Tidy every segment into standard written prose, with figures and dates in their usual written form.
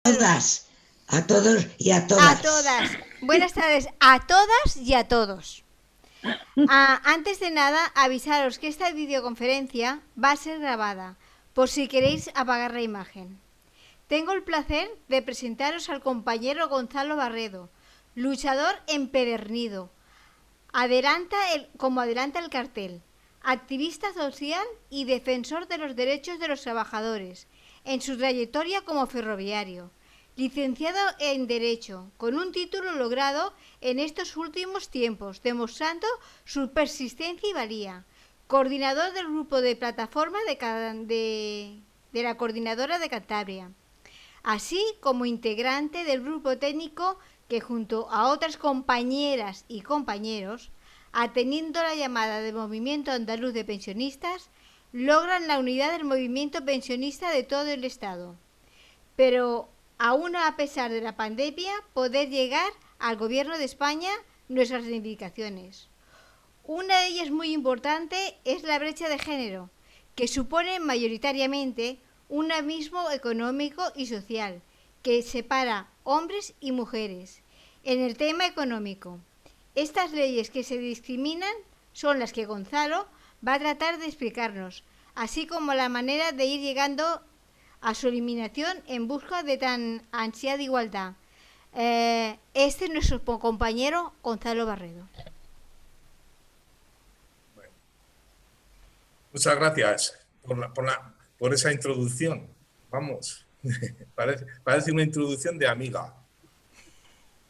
Todas, a todos y a A todas. todas. Buenas tardes a todas y a todos. Antes de nada, avisaros que esta videoconferencia va a ser grabada, por si queréis apagar la imagen. Tengo el placer de presentaros al compañero Gonzalo Barredo, luchador empedernido. Como adelanta el cartel, activista social y defensor de los derechos de los trabajadores, en su trayectoria como ferroviario. Licenciado en Derecho, con un título logrado en estos últimos tiempos, demostrando su persistencia y valía. Coordinador del grupo de plataforma de la Coordinadora de Cantabria, así como integrante del grupo técnico que junto a otras compañeras y compañeros, atendiendo la llamada del Movimiento Andaluz de Pensionistas, logran la unidad del movimiento pensionista de todo el Estado. Pero aún a pesar de la pandemia, poder llegar al Gobierno de España nuestras reivindicaciones. Una de ellas muy importante es la brecha de género, que supone mayoritariamente un abismo económico y social que separa hombres y mujeres. En el tema económico, estas leyes que se discriminan son las que Gonzalo va a tratar de explicarnos, así como la manera de ir llegando a su eliminación en busca de tan ansiada igualdad. Este es nuestro compañero Gonzalo Barredo. Bueno, muchas gracias por esa introducción. Vamos, parece una introducción de amiga.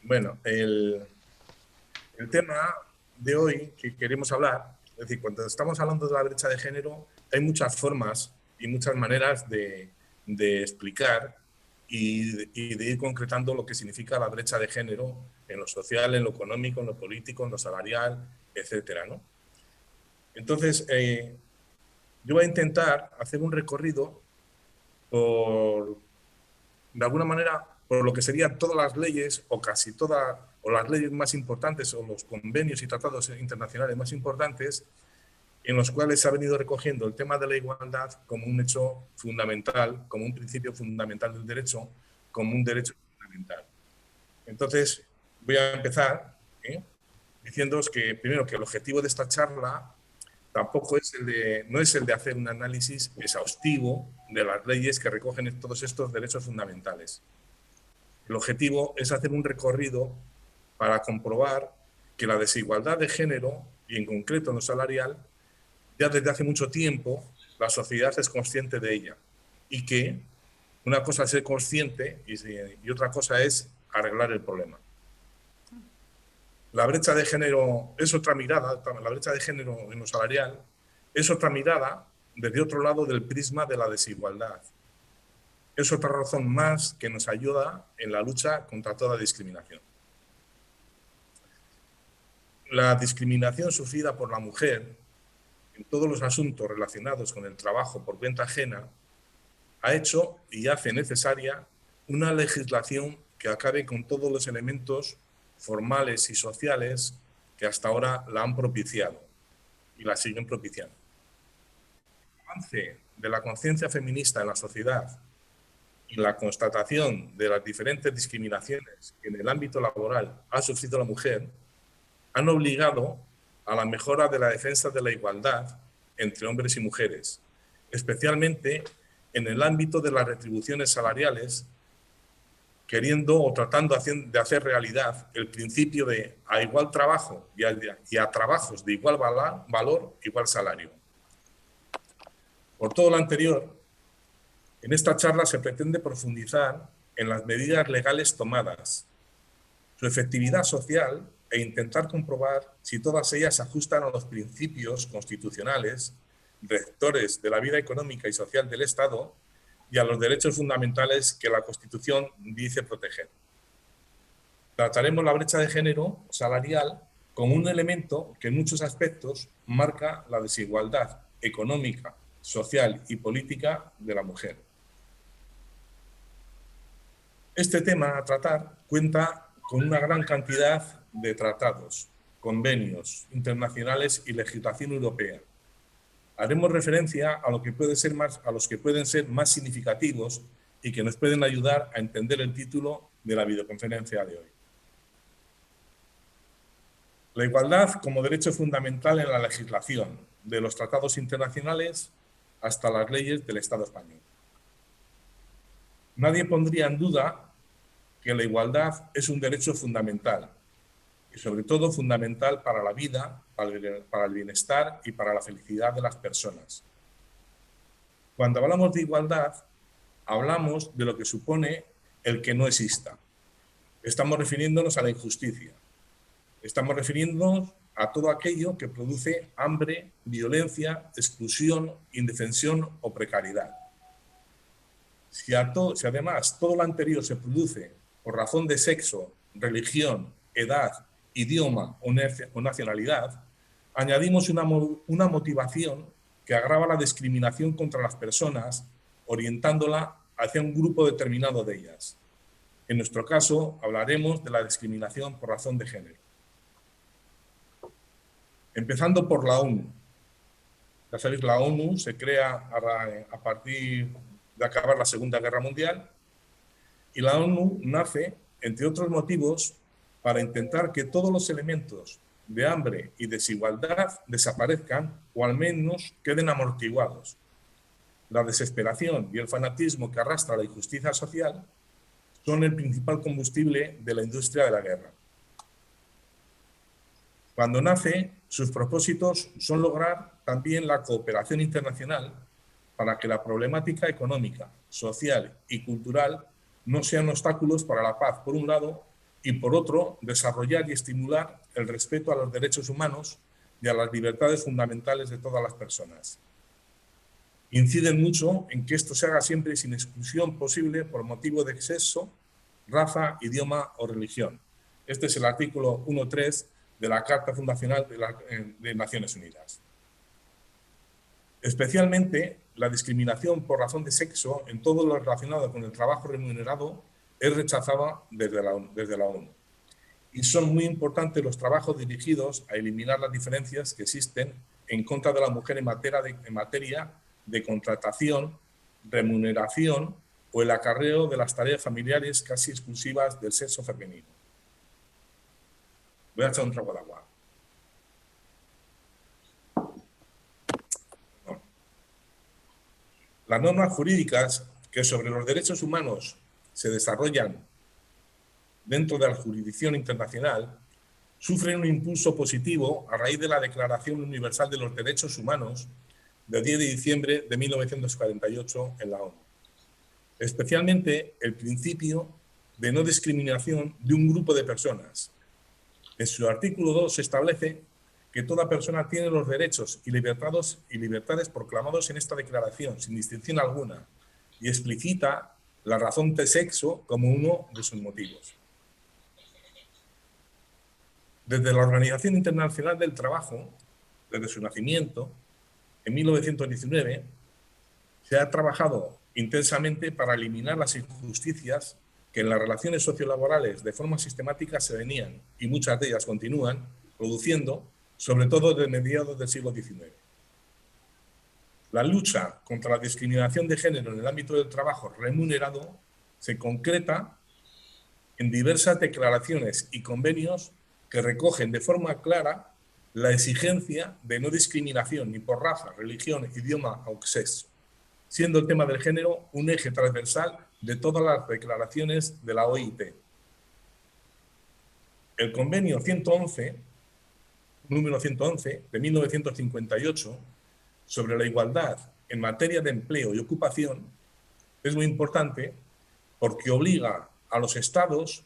Bueno, el tema de hoy que queremos hablar, es decir, cuando estamos hablando de la brecha de género, hay muchas formas y muchas maneras de explicar y de ir concretando lo que significa la brecha de género en lo social, en lo económico, en lo político, en lo salarial, etcétera, ¿no? Entonces, yo voy a intentar hacer un recorrido de alguna manera, por lo que serían todas las leyes, o casi todas, o las leyes más importantes, o los convenios y tratados internacionales más importantes, en los cuales se ha venido recogiendo el tema de la igualdad como un hecho fundamental, como un principio fundamental del derecho, como un derecho fundamental. Entonces, voy a empezar diciéndoos que, primero, que el objetivo de esta charla tampoco no es el de hacer un análisis exhaustivo de las leyes que recogen todos estos derechos fundamentales. El objetivo es hacer un recorrido para comprobar que la desigualdad de género, y en concreto en lo salarial, ya desde hace mucho tiempo la sociedad es consciente de ella, y que una cosa es ser consciente y otra cosa es arreglar el problema. La brecha de género es otra mirada, la brecha de género en lo salarial es otra mirada desde otro lado del prisma de la desigualdad. Es otra razón más que nos ayuda en la lucha contra toda discriminación. La discriminación sufrida por la mujer en todos los asuntos relacionados con el trabajo por cuenta ajena ha hecho y hace necesaria una legislación que acabe con todos los elementos formales y sociales que hasta ahora la han propiciado y la siguen propiciando. El avance de la conciencia feminista en la sociedad y la constatación de las diferentes discriminaciones que en el ámbito laboral ha sufrido la mujer han obligado a la mejora de la defensa de la igualdad entre hombres y mujeres, especialmente en el ámbito de las retribuciones salariales, queriendo o tratando de hacer realidad el principio de a igual trabajo y a trabajos de igual valor, igual salario. Por todo lo anterior, en esta charla se pretende profundizar en las medidas legales tomadas, su efectividad social e intentar comprobar si todas ellas se ajustan a los principios constitucionales rectores de la vida económica y social del Estado y a los derechos fundamentales que la Constitución dice proteger. Trataremos la brecha de género salarial como un elemento que en muchos aspectos marca la desigualdad económica, social y política de la mujer. Este tema a tratar cuenta con una gran cantidad de tratados, convenios internacionales y legislación europea. Haremos referencia a los que pueden ser más significativos y que nos pueden ayudar a entender el título de la videoconferencia de hoy. La igualdad como derecho fundamental en la legislación, de los tratados internacionales hasta las leyes del Estado español. Nadie pondría en duda que la igualdad es un derecho fundamental y sobre todo fundamental para la vida, para el bienestar y para la felicidad de las personas. Cuando hablamos de igualdad, hablamos de lo que supone el que no exista. Estamos refiriéndonos a la injusticia. Estamos refiriéndonos a todo aquello que produce hambre, violencia, exclusión, indefensión o precariedad. Si además todo lo anterior se produce por razón de sexo, religión, edad, idioma o nacionalidad, añadimos una motivación que agrava la discriminación contra las personas, orientándola hacia un grupo determinado de ellas. En nuestro caso, hablaremos de la discriminación por razón de género. Empezando por la ONU. Ya sabéis, la ONU se crea a partir de acabar la Segunda Guerra Mundial y la ONU nace, entre otros motivos, para intentar que todos los elementos de hambre y desigualdad desaparezcan o al menos queden amortiguados. La desesperación y el fanatismo que arrastra la injusticia social son el principal combustible de la industria de la guerra. Cuando nace, sus propósitos son lograr también la cooperación internacional para que la problemática económica, social y cultural no sean obstáculos para la paz, por un lado, y por otro, desarrollar y estimular el respeto a los derechos humanos y a las libertades fundamentales de todas las personas. Inciden mucho en que esto se haga siempre sin exclusión posible por motivo de sexo, raza, idioma o religión. Este es el artículo 1.3 de la Carta Fundacional de Naciones Unidas. Especialmente, la discriminación por razón de sexo en todo lo relacionado con el trabajo remunerado es rechazada desde la ONU. Y son muy importantes los trabajos dirigidos a eliminar las diferencias que existen en contra de la mujer en materia de contratación, remuneración o el acarreo de las tareas familiares casi exclusivas del sexo femenino. Voy a echar un trago de agua. Las normas jurídicas que sobre los derechos humanos se desarrollan dentro de la jurisdicción internacional sufren un impulso positivo a raíz de la Declaración Universal de los Derechos Humanos del 10 de diciembre de 1948 en la ONU. Especialmente el principio de no discriminación de un grupo de personas. En su artículo 2 se establece que toda persona tiene los derechos y libertades proclamados en esta declaración, sin distinción alguna, y explicita la razón de sexo como uno de sus motivos. Desde la Organización Internacional del Trabajo, desde su nacimiento, en 1919, se ha trabajado intensamente para eliminar las injusticias que en las relaciones sociolaborales de forma sistemática se venían, y muchas de ellas continúan, produciendo, sobre todo desde mediados del siglo XIX. La lucha contra la discriminación de género en el ámbito del trabajo remunerado se concreta en diversas declaraciones y convenios que recogen de forma clara la exigencia de no discriminación ni por raza, religión, idioma o sexo, siendo el tema del género un eje transversal de todas las declaraciones de la OIT. El convenio 111, número 111 de 1958, sobre la igualdad en materia de empleo y ocupación, es muy importante porque obliga a los Estados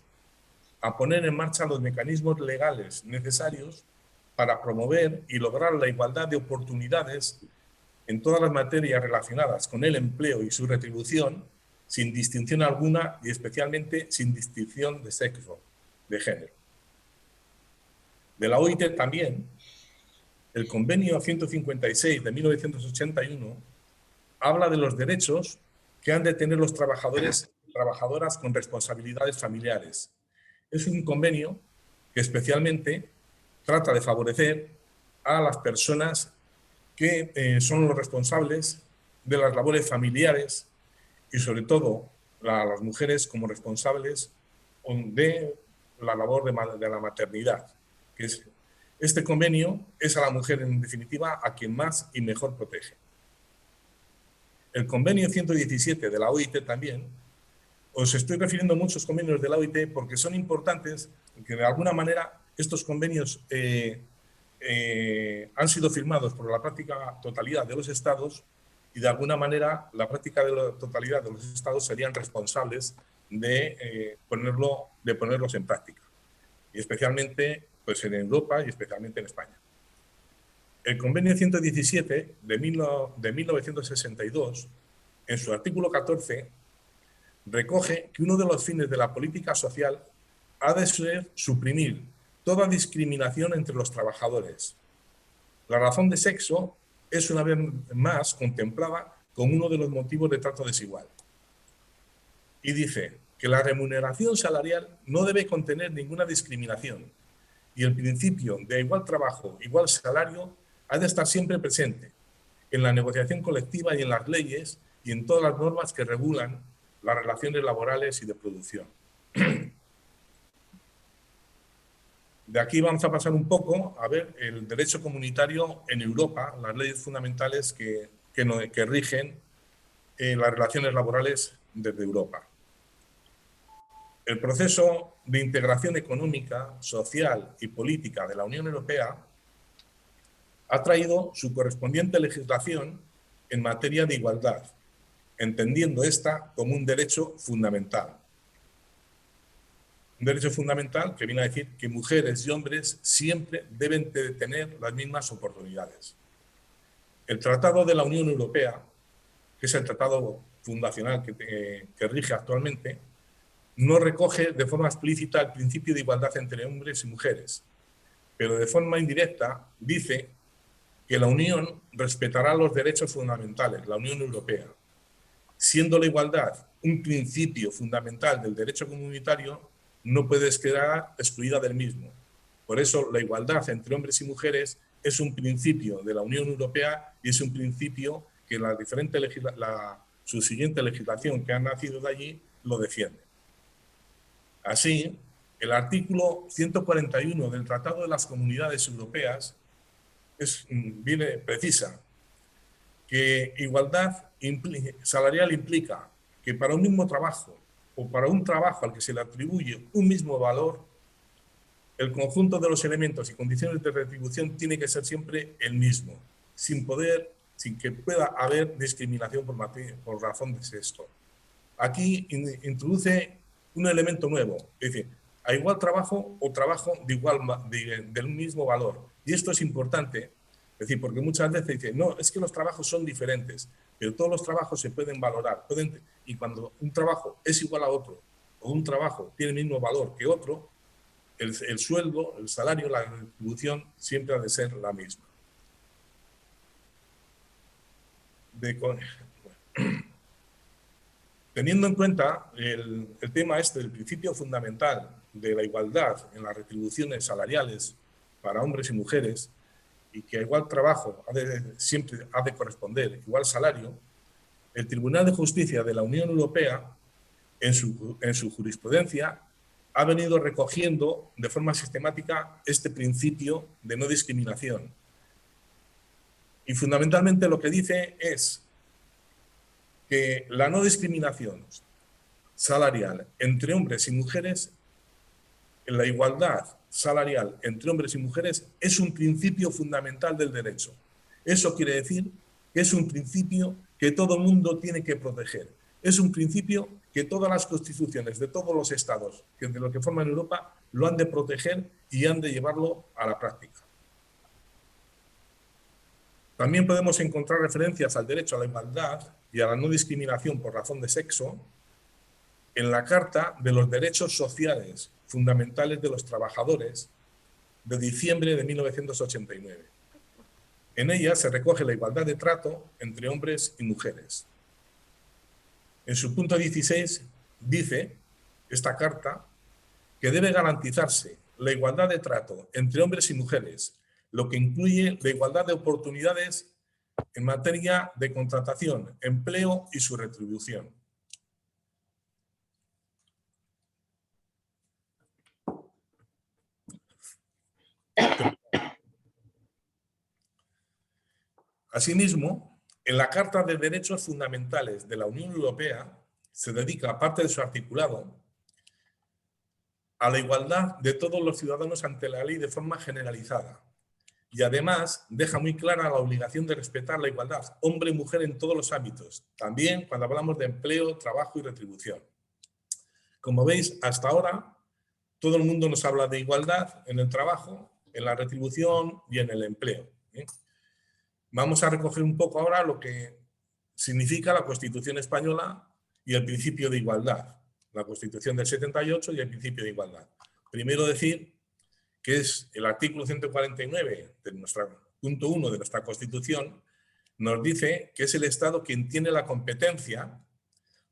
a poner en marcha los mecanismos legales necesarios para promover y lograr la igualdad de oportunidades en todas las materias relacionadas con el empleo y su retribución, sin distinción alguna y especialmente sin distinción de sexo, de género. De la OIT también, el convenio 156 de 1981 habla de los derechos que han de tener los trabajadores y trabajadoras con responsabilidades familiares. Es un convenio que especialmente trata de favorecer a las personas que son los responsables de las labores familiares y sobre todo a las mujeres como responsables de la labor de la maternidad. Que este convenio es a la mujer, en definitiva, a quien más y mejor protege. El convenio 117 de la OIT también, os estoy refiriendo a muchos convenios de la OIT porque son importantes, porque de alguna manera estos convenios han sido firmados por la práctica totalidad de los estados y de alguna manera la práctica de la totalidad de los estados serían responsables de ponerlos en práctica. Y especialmente pues, en Europa y especialmente en España. El convenio 117 de 1962, en su artículo 14, recoge que uno de los fines de la política social ha de ser suprimir toda discriminación entre los trabajadores. La razón de sexo es una vez más contemplada como uno de los motivos de trato desigual. Y dice que la remuneración salarial no debe contener ninguna discriminación y el principio de igual trabajo, igual salario ha de estar siempre presente en la negociación colectiva y en las leyes y en todas las normas que regulan las relaciones laborales y de producción. De aquí vamos a pasar un poco a ver el derecho comunitario en Europa, las leyes fundamentales que rigen las relaciones laborales desde Europa. El proceso de integración económica, social y política de la Unión Europea ha traído su correspondiente legislación en materia de igualdad, entendiendo esta como un derecho fundamental. Un derecho fundamental que viene a decir que mujeres y hombres siempre deben de tener las mismas oportunidades. El Tratado de la Unión Europea, que es el tratado fundacional que rige actualmente, no recoge de forma explícita el principio de igualdad entre hombres y mujeres, pero de forma indirecta dice que la Unión respetará los derechos fundamentales, la Unión Europea. Siendo la igualdad un principio fundamental del derecho comunitario, no puede quedar excluida del mismo. Por eso, la igualdad entre hombres y mujeres es un principio de la Unión Europea y es un principio que la subsiguiente legislación que ha nacido de allí lo defiende. Así, el artículo 141 del Tratado de las Comunidades Europeas precisa que igualdad salarial implica que para un mismo trabajo o para un trabajo al que se le atribuye un mismo valor, el conjunto de los elementos y condiciones de retribución tiene que ser siempre el mismo, sin que pueda haber discriminación por razón de sexo. Aquí introduce un elemento nuevo, es decir, a igual trabajo o trabajo del mismo valor. Y esto es importante, es decir, porque muchas veces dicen, no, es que los trabajos son diferentes, pero todos los trabajos se pueden valorar. Y cuando un trabajo es igual a otro, o un trabajo tiene el mismo valor que otro, el sueldo, el salario, la retribución siempre ha de ser la misma. Teniendo en cuenta el tema del principio fundamental de la igualdad en las retribuciones salariales para hombres y mujeres, y que a igual trabajo siempre ha de corresponder igual salario, el Tribunal de Justicia de la Unión Europea, en su jurisprudencia, ha venido recogiendo de forma sistemática este principio de no discriminación. Y fundamentalmente lo que dice es que la no discriminación salarial entre hombres y mujeres, en la igualdad salarial entre hombres y mujeres, es un principio fundamental del derecho. Eso quiere decir que es un principio que todo mundo tiene que proteger. Es un principio que todas las constituciones de todos los estados de lo que forman Europa lo han de proteger y han de llevarlo a la práctica. También podemos encontrar referencias al derecho a la igualdad y a la no discriminación por razón de sexo en la Carta de los Derechos Sociales Fundamentales de los Trabajadores de diciembre de 1989. En ella se recoge la igualdad de trato entre hombres y mujeres. En su punto 16 dice esta carta que debe garantizarse la igualdad de trato entre hombres y mujeres, lo que incluye la igualdad de oportunidades en materia de contratación, empleo y su retribución. Asimismo, en la Carta de Derechos Fundamentales de la Unión Europea se dedica parte de su articulado a la igualdad de todos los ciudadanos ante la ley de forma generalizada. Y además deja muy clara la obligación de respetar la igualdad, hombre y mujer en todos los ámbitos, también cuando hablamos de empleo, trabajo y retribución. Como veis, hasta ahora todo el mundo nos habla de igualdad en el trabajo, en la retribución y en el empleo. Vamos a recoger un poco ahora lo que significa la Constitución española y el principio de igualdad, la Constitución del 78 y el principio de igualdad. Primero decir que es el artículo 149 de punto 1 de nuestra Constitución, nos dice que es el Estado quien tiene la competencia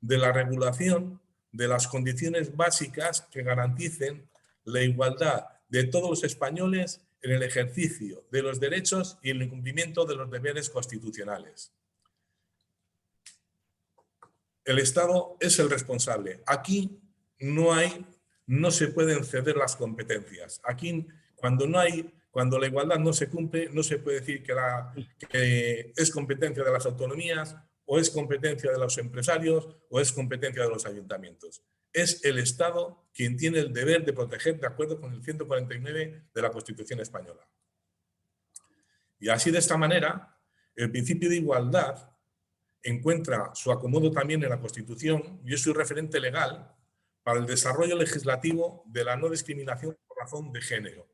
de la regulación de las condiciones básicas que garanticen la igualdad de todos los españoles en el ejercicio de los derechos y en el cumplimiento de los deberes constitucionales. El Estado es el responsable. Aquí no se pueden ceder las competencias. Aquí, cuando la igualdad no se cumple, no se puede decir que es competencia de las autonomías, o es competencia de los empresarios, o es competencia de los ayuntamientos. Es el Estado quien tiene el deber de proteger, de acuerdo con el 149 de la Constitución española. Y así, de esta manera, el principio de igualdad encuentra su acomodo también en la Constitución y es su referente legal para el desarrollo legislativo de la no discriminación por razón de género.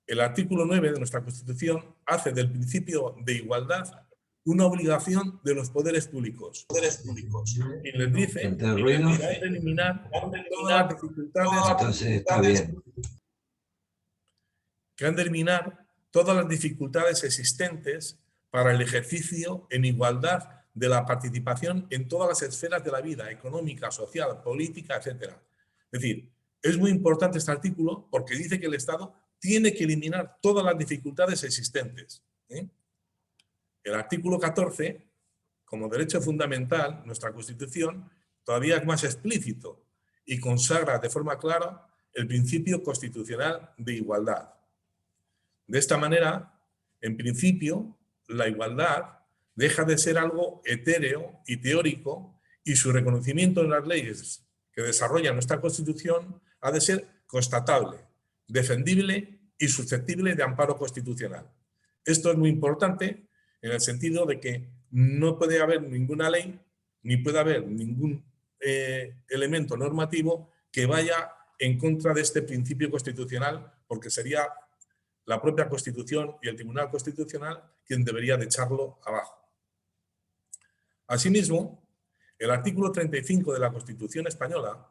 El artículo 9 de nuestra Constitución hace del principio de igualdad una obligación de los poderes públicos. Y les dice que han de eliminar todas las dificultades. Entonces está bien. Que han de eliminar todas las dificultades existentes para el ejercicio en igualdad de la participación en todas las esferas de la vida, económica, social, política, etc. Es decir, es muy importante este artículo porque dice que el Estado tiene que eliminar todas las dificultades existentes. El artículo 14, como derecho fundamental, nuestra Constitución, todavía es más explícito y consagra de forma clara el principio constitucional de igualdad. De esta manera, en principio, la igualdad deja de ser algo etéreo y teórico y su reconocimiento en las leyes que desarrolla nuestra Constitución ha de ser constatable, defendible y susceptible de amparo constitucional. Esto es muy importante en el sentido de que no puede haber ninguna ley ni puede haber ningún elemento normativo que vaya en contra de este principio constitucional, porque sería la propia Constitución y el Tribunal Constitucional quien debería de echarlo abajo. Asimismo, el artículo 35 de la Constitución española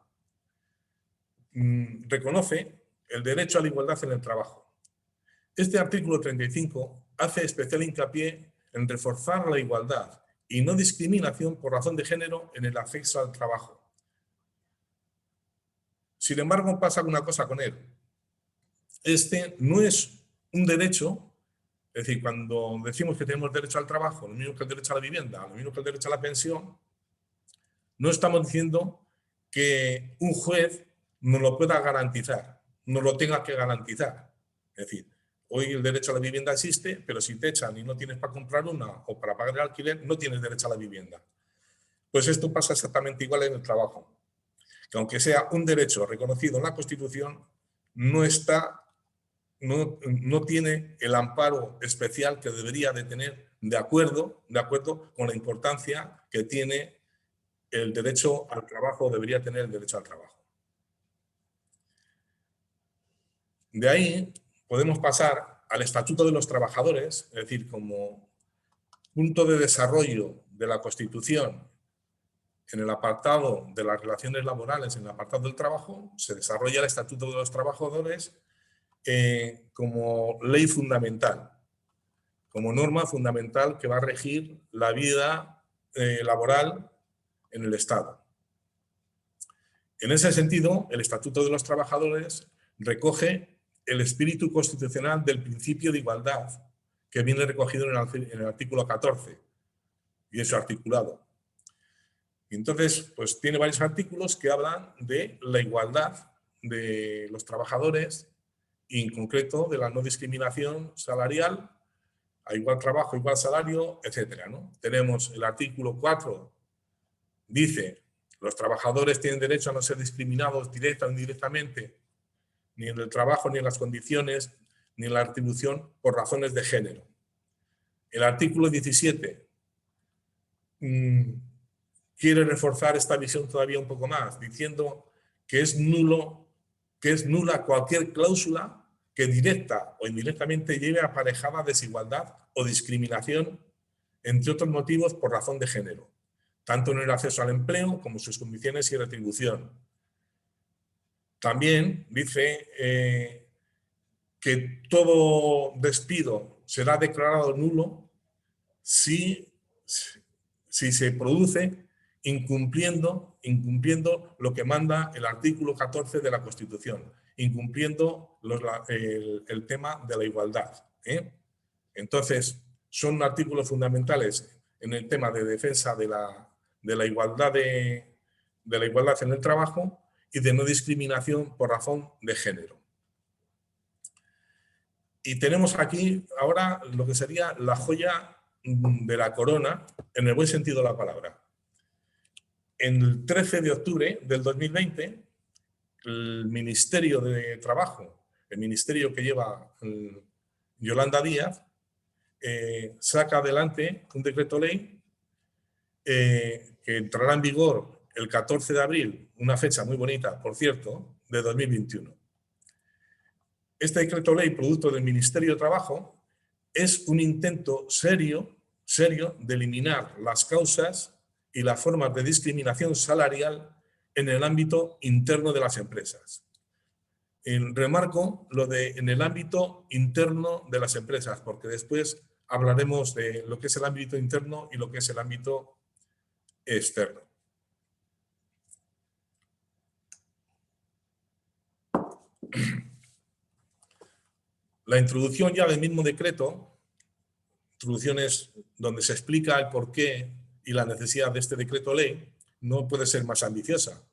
reconoce el derecho a la igualdad en el trabajo. Este artículo 35 hace especial hincapié en reforzar la igualdad y no discriminación por razón de género en el acceso al trabajo. Sin embargo, pasa una cosa con él. Este no es un derecho, es decir, cuando decimos que tenemos derecho al trabajo, lo mismo que el derecho a la vivienda, lo mismo que el derecho a la pensión, no estamos diciendo que un juez nos lo pueda garantizar, nos lo tenga que garantizar. Es decir, hoy el derecho a la vivienda existe, pero si te echan y no tienes para comprar una o para pagar el alquiler, no tienes derecho a la vivienda. Pues esto pasa exactamente igual en el trabajo. Que aunque sea un derecho reconocido en la Constitución, no tiene el amparo especial que debería de tener de acuerdo con la importancia que tiene el derecho al trabajo, debería tener el derecho al trabajo. De ahí podemos pasar al Estatuto de los Trabajadores, es decir, como punto de desarrollo de la Constitución en el apartado de las relaciones laborales, en el apartado del trabajo, se desarrolla el Estatuto de los Trabajadores como ley fundamental, como norma fundamental que va a regir la vida laboral en el Estado. En ese sentido, el Estatuto de los Trabajadores recoge el espíritu constitucional del principio de igualdad que viene recogido en el artículo 14 y en su articulado. Y entonces, pues tiene varios artículos que hablan de la igualdad de los trabajadores y en concreto de la no discriminación salarial a igual trabajo, igual salario, etcétera, ¿no? Tenemos el artículo 4, dice, los trabajadores tienen derecho a no ser discriminados directa o indirectamente, ni en el trabajo, ni en las condiciones, ni en la retribución por razones de género. El artículo 17 quiere reforzar esta visión todavía un poco más, diciendo que es nula cualquier cláusula que directa o indirectamente lleve aparejada desigualdad o discriminación, entre otros motivos por razón de género, tanto en el acceso al empleo como sus condiciones y retribución. También dice que todo despido será declarado nulo si se produce incumpliendo lo que manda el artículo 14 de la Constitución, incumpliendo el tema de la igualdad. Entonces, son artículos fundamentales en el tema de defensa de la igualdad en el trabajo y de no discriminación por razón de género. Y tenemos aquí ahora lo que sería la joya de la corona, en el buen sentido de la palabra. El 13 de octubre del 2020, el Ministerio de Trabajo, el ministerio que lleva Yolanda Díaz, saca adelante un decreto ley que entrará en vigor el 14 de abril, una fecha muy bonita, por cierto, de 2021. Este decreto ley, producto del Ministerio de Trabajo, es un intento serio de eliminar las causas y las formas de discriminación salarial en el ámbito interno de las empresas. Remarco lo de en el ámbito interno de las empresas, porque después hablaremos de lo que es el ámbito interno y lo que es el ámbito externo. La introducción ya del mismo decreto, introducciones donde se explica el porqué y la necesidad de este decreto ley, no puede ser más ambiciosa.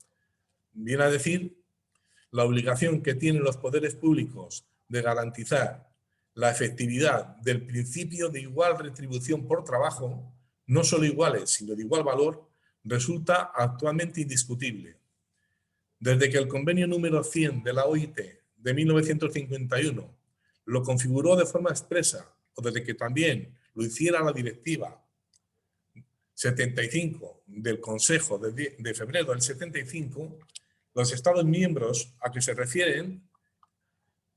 Viene a decir la obligación que tienen los poderes públicos de garantizar la efectividad del principio de igual retribución por trabajo, no solo iguales, sino de igual valor, resulta actualmente indiscutible. Desde que el convenio número 100 de la OIT de 1951 lo configuró de forma expresa, o desde que también lo hiciera la Directiva 75 del Consejo de febrero del 75, los Estados miembros a que se refieren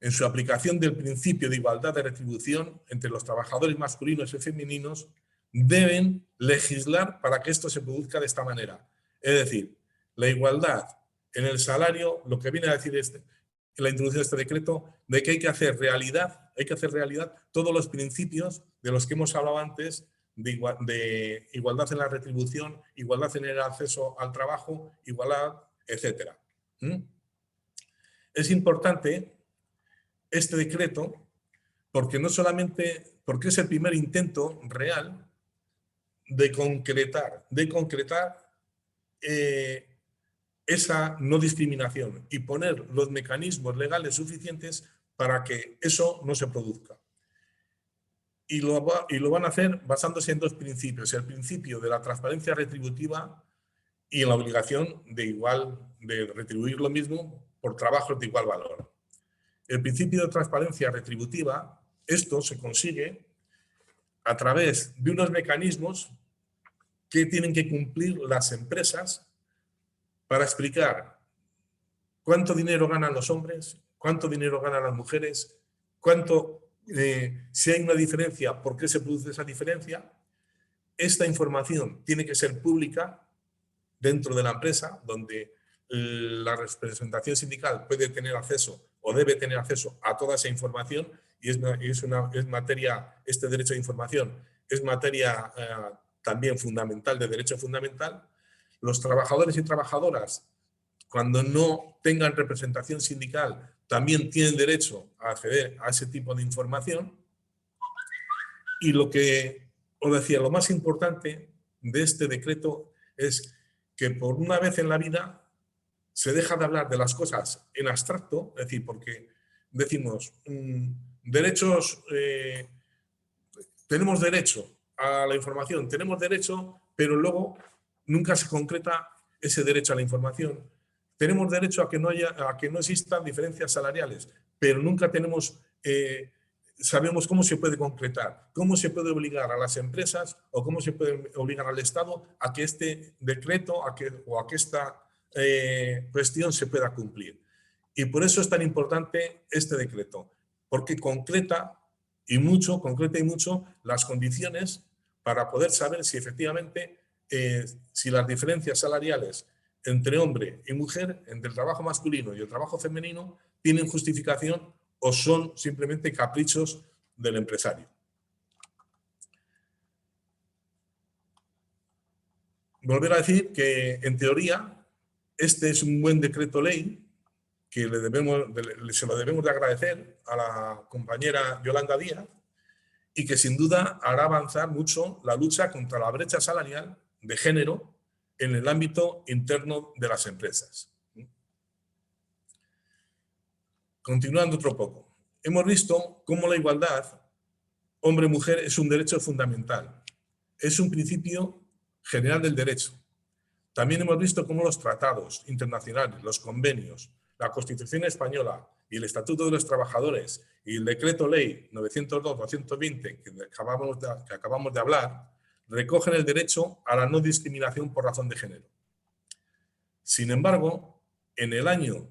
en su aplicación del principio de igualdad de retribución entre los trabajadores masculinos y femeninos deben legislar para que esto se produzca de esta manera. Es decir, la igualdad en el salario, lo que viene a decir la introducción de este decreto, de que hay que hacer realidad todos los principios de los que hemos hablado antes, de igualdad en la retribución, igualdad en el acceso al trabajo, igualdad, etc. Es importante este decreto porque no solamente, porque es el primer intento real de concretar esa no discriminación y poner los mecanismos legales suficientes para que eso no se produzca. Y lo van a hacer basándose en dos principios: el principio de la transparencia retributiva y en la obligación de retribuir lo mismo por trabajos de igual valor. El principio de transparencia retributiva, esto se consigue a través de unos mecanismos que tienen que cumplir las empresas para explicar cuánto dinero ganan los hombres, cuánto dinero ganan las mujeres, si hay una diferencia, por qué se produce esa diferencia. Esta información tiene que ser pública dentro de la empresa, donde la representación sindical puede tener acceso o debe tener acceso a toda esa información, y es materia, este derecho de información es materia también fundamental, de derecho fundamental. Los trabajadores y trabajadoras, cuando no tengan representación sindical, también tienen derecho a acceder a ese tipo de información. Y lo que os decía, lo más importante de este decreto es que por una vez en la vida se deja de hablar de las cosas en abstracto, es decir, porque decimos derechos, tenemos derecho a la información, tenemos derecho, pero luego nunca se concreta ese derecho a la información. Tenemos derecho a que no existan diferencias salariales, pero nunca sabemos cómo se puede concretar, cómo se puede obligar a las empresas o cómo se puede obligar al Estado a que este decreto o a que esta cuestión se pueda cumplir. Y por eso es tan importante este decreto, porque concreta y mucho las condiciones para poder saber si efectivamente si las diferencias salariales entre hombre y mujer, entre el trabajo masculino y el trabajo femenino, tienen justificación o son simplemente caprichos del empresario. Volver a decir que, en teoría, este es un buen decreto ley que se lo debemos de agradecer a la compañera Yolanda Díaz y que sin duda hará avanzar mucho la lucha contra la brecha salarial de género en el ámbito interno de las empresas. Continuando otro poco, hemos visto cómo la igualdad hombre-mujer es un derecho fundamental, es un principio general del derecho. También hemos visto cómo los tratados internacionales, los convenios, la Constitución española y el Estatuto de los Trabajadores y el Decreto Ley 902-220 que acabamos de hablar, recogen el derecho a la no discriminación por razón de género. Sin embargo, en el año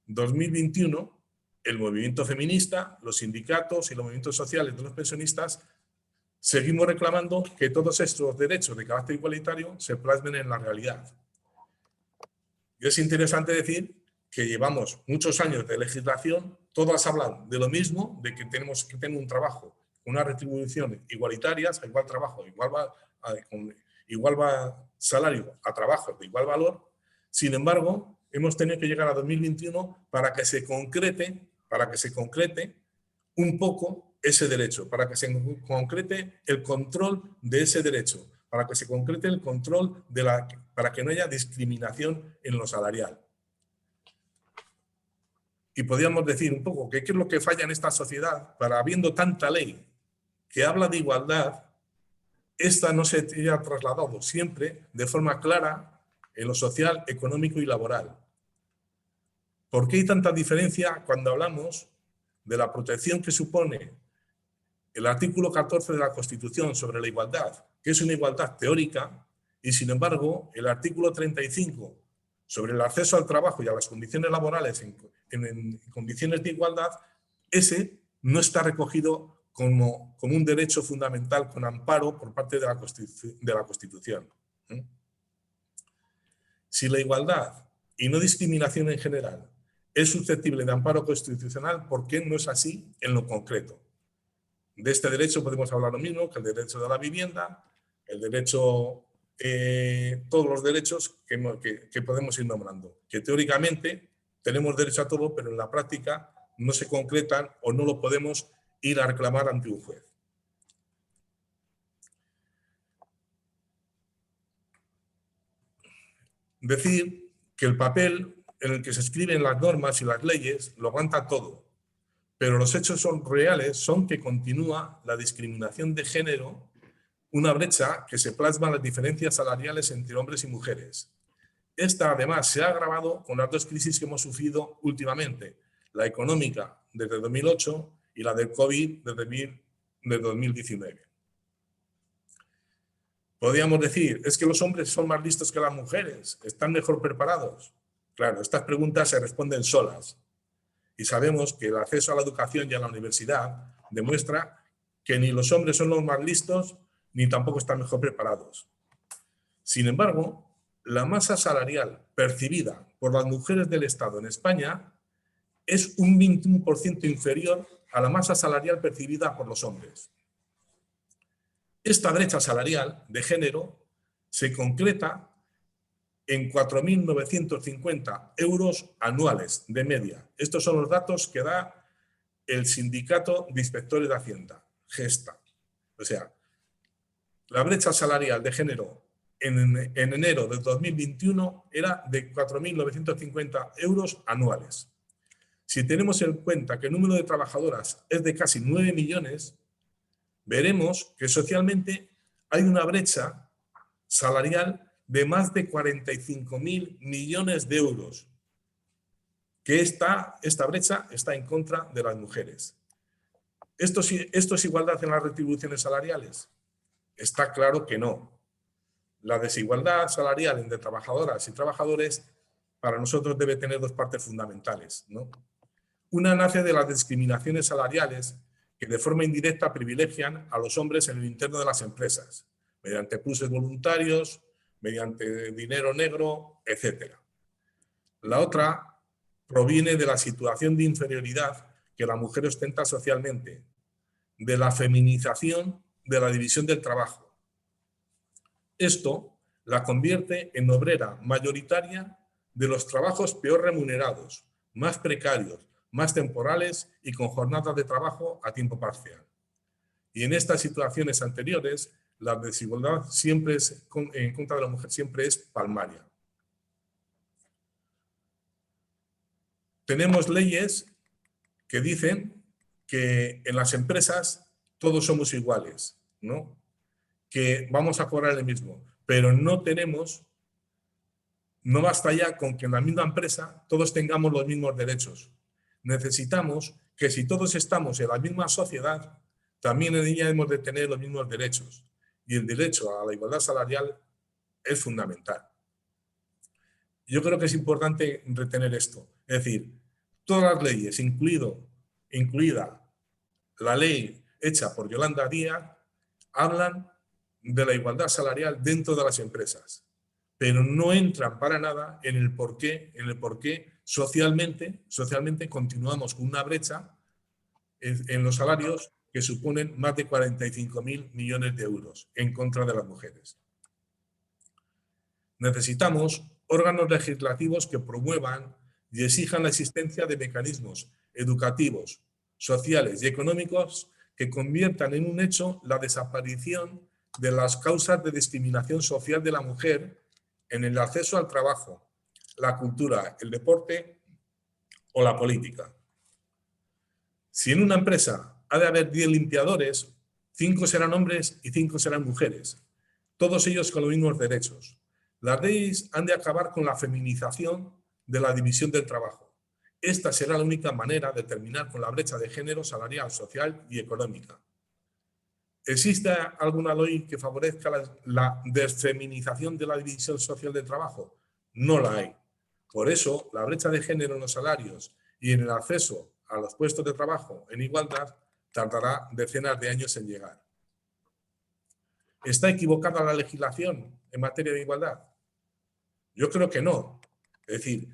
2021, el movimiento feminista, los sindicatos y los movimientos sociales de los pensionistas seguimos reclamando que todos estos derechos de carácter igualitario se plasmen en la realidad. Y es interesante decir que llevamos muchos años de legislación, todas hablan de lo mismo, de que tenemos que tener un trabajo, unas retribuciones igualitarias, a igual trabajo, con igual salario a trabajo de igual valor. Sin embargo, hemos tenido que llegar a 2021 para que se concrete un poco ese derecho, para que se concrete el control de ese derecho, para que se concrete el control para que no haya discriminación en lo salarial. Y podríamos decir un poco que qué es lo que falla en esta sociedad para, habiendo tanta ley que habla de igualdad, esta no se haya trasladado siempre de forma clara en lo social, económico y laboral. ¿Por qué hay tanta diferencia cuando hablamos de la protección que supone el artículo 14 de la Constitución sobre la igualdad, que es una igualdad teórica, y sin embargo el artículo 35 sobre el acceso al trabajo y a las condiciones laborales en condiciones de igualdad, ese no está recogido como un derecho fundamental con amparo por parte de la Constitución? Si la igualdad y no discriminación en general es susceptible de amparo constitucional, ¿por qué no es así en lo concreto? De este derecho podemos hablar lo mismo que el derecho de la vivienda, el derecho, todos los derechos que podemos ir nombrando, que teóricamente tenemos derecho a todo, pero en la práctica no se concretan o no lo podemos ir a reclamar ante un juez. Decir que el papel en el que se escriben las normas y las leyes lo aguanta todo, pero los hechos son reales, son que continúa la discriminación de género, una brecha que se plasma en las diferencias salariales entre hombres y mujeres. Esta además se ha agravado con las dos crisis que hemos sufrido últimamente, la económica desde 2008 y la del COVID desde 2019. Podríamos decir, ¿es que los hombres son más listos que las mujeres? ¿Están mejor preparados? Claro, estas preguntas se responden solas. Y sabemos que el acceso a la educación y a la universidad demuestra que ni los hombres son los más listos, ni tampoco están mejor preparados. Sin embargo, la masa salarial percibida por las mujeres del Estado en España es un 21% inferior a la masa salarial percibida por los hombres. Esta brecha salarial de género se concreta en 4.950 euros anuales de media. Estos son los datos que da el Sindicato de Inspectores de Hacienda, GESTA. O sea, la brecha salarial de género en enero de 2021 era de 4.950 euros anuales. Si tenemos en cuenta que el número de trabajadoras es de casi 9 millones, veremos que socialmente hay una brecha salarial de más de 45.000 millones de euros, que esta brecha está en contra de las mujeres. ¿Esto es igualdad en las retribuciones salariales? Está claro que no. La desigualdad salarial entre trabajadoras y trabajadores para nosotros debe tener dos partes fundamentales, ¿no? Una nace de las discriminaciones salariales que de forma indirecta privilegian a los hombres en el interno de las empresas, mediante pluses voluntarios, mediante dinero negro, etc. La otra proviene de la situación de inferioridad que la mujer ostenta socialmente, de la feminización de la división del trabajo. Esto la convierte en obrera mayoritaria de los trabajos peor remunerados, más precarios, más temporales y con jornadas de trabajo a tiempo parcial. Y en estas situaciones anteriores, la desigualdad siempre en contra de la mujer siempre es palmaria. Tenemos leyes que dicen que en las empresas todos somos iguales, ¿no? Que vamos a cobrar el mismo, pero no basta ya con que en la misma empresa todos tengamos los mismos derechos. Necesitamos que si todos estamos en la misma sociedad, también en ella hemos de tener los mismos derechos. Y el derecho a la igualdad salarial es fundamental. Yo creo que es importante retener esto. Es decir, todas las leyes, incluida la ley hecha por Yolanda Díaz, hablan de la igualdad salarial dentro de las empresas, pero no entran para nada en el por qué socialmente continuamos con una brecha en los salarios que suponen más de 45.000 millones de euros en contra de las mujeres. Necesitamos órganos legislativos que promuevan y exijan la existencia de mecanismos educativos, sociales y económicos que conviertan en un hecho la desaparición de las causas de discriminación social de la mujer en el acceso al trabajo, la cultura, el deporte o la política. Si en una empresa ha de haber 10 limpiadores, 5 serán hombres y 5 serán mujeres, todos ellos con los mismos derechos. Las leyes han de acabar con la feminización de la división del trabajo. Esta será la única manera de terminar con la brecha de género salarial, social y económica. ¿Existe alguna ley que favorezca la desfeminización de la división social del trabajo? No la hay. Por eso, la brecha de género en los salarios y en el acceso a los puestos de trabajo en igualdad tardará decenas de años en llegar. ¿Está equivocada la legislación en materia de igualdad? Yo creo que no. Es decir,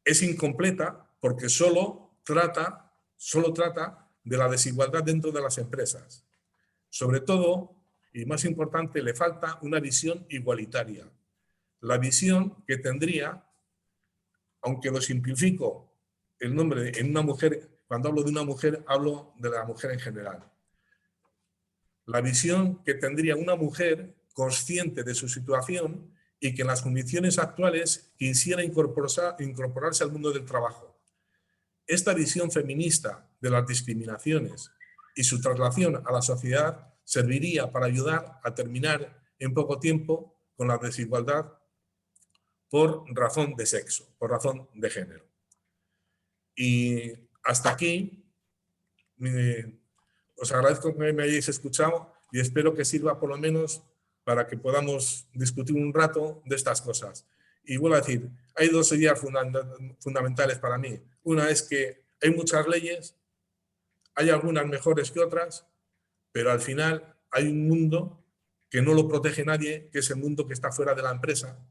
es incompleta porque solo trata de la desigualdad dentro de las empresas. Sobre todo, y más importante, le falta una visión igualitaria. La visión que tendría, aunque lo simplifico, el nombre en una mujer, cuando hablo de una mujer, hablo de la mujer en general. La visión que tendría una mujer consciente de su situación y que en las condiciones actuales quisiera incorporarse al mundo del trabajo. Esta visión feminista de las discriminaciones y su traslación a la sociedad serviría para ayudar a terminar en poco tiempo con la desigualdad por razón de sexo, por razón de género. Y hasta aquí, os agradezco que me hayáis escuchado y espero que sirva por lo menos para que podamos discutir un rato de estas cosas. Y vuelvo a decir, hay dos ideas fundamentales para mí. Una es que hay muchas leyes, hay algunas mejores que otras, pero al final hay un mundo que no lo protege nadie, que es el mundo que está fuera de la empresa,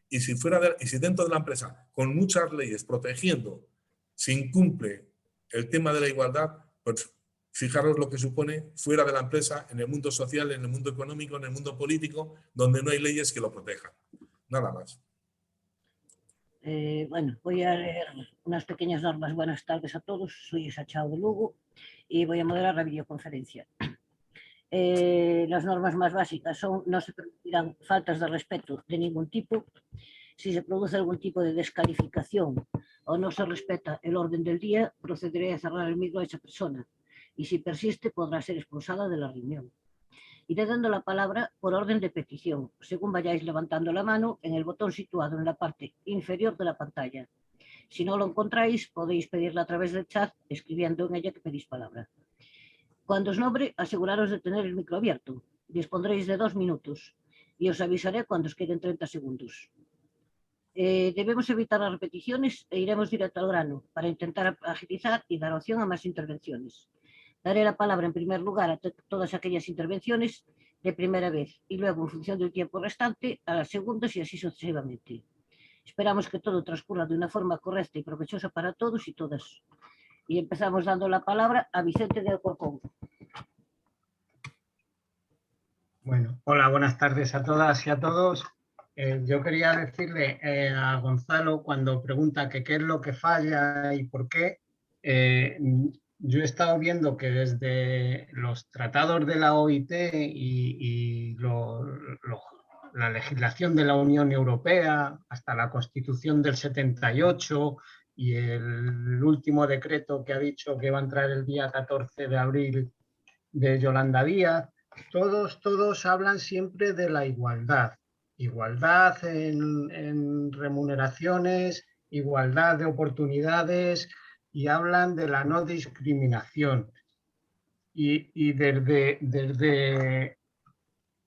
Y si dentro de la empresa, con muchas leyes protegiendo, se incumple el tema de la igualdad, pues fijaros lo que supone fuera de la empresa, en el mundo social, en el mundo económico, en el mundo político, donde no hay leyes que lo protejan. Nada más. Bueno, voy a leer unas pequeñas normas. Buenas tardes a todos, soy Isa Chao de Lugo y voy a moderar la videoconferencia. Las normas más básicas son: no se permitirán faltas de respeto de ningún tipo. Si se produce algún tipo de descalificación o no se respeta el orden del día, procederé a cerrar el micro a esa persona. y si persiste podrá ser expulsada de la reunión. Iré dando la palabra por orden de petición, según vayáis levantando la mano en el botón situado en la parte inferior de la pantalla. Si no lo encontráis, podéis pedirla a través del chat, escribiendo en ella que pedís palabra. Cuando os nombre, aseguraros de tener el micro abierto. Dispondréis de 2 minutos y os avisaré cuando os queden 30 segundos. Debemos evitar las repeticiones e iremos directo al grano para intentar agilizar y dar opción a más intervenciones. Daré la palabra en primer lugar a todas aquellas intervenciones de primera vez y luego, en función del tiempo restante, a las segundas y así sucesivamente. Esperamos que todo transcurra de una forma correcta y provechosa para todos y todas. Y empezamos dando la palabra a Vicente de Alcorcón. Bueno, hola, buenas tardes a todas y a todos. Yo quería decirle a Gonzalo, cuando pregunta que qué es lo que falla y por qué, yo he estado viendo que desde los tratados de la OIT y la legislación de la Unión Europea hasta la Constitución del 78 y el último decreto que ha dicho que va a entrar el día 14 de abril de Yolanda Díaz, todos hablan siempre de la igualdad. Igualdad en remuneraciones, igualdad de oportunidades y hablan de la no discriminación. Y desde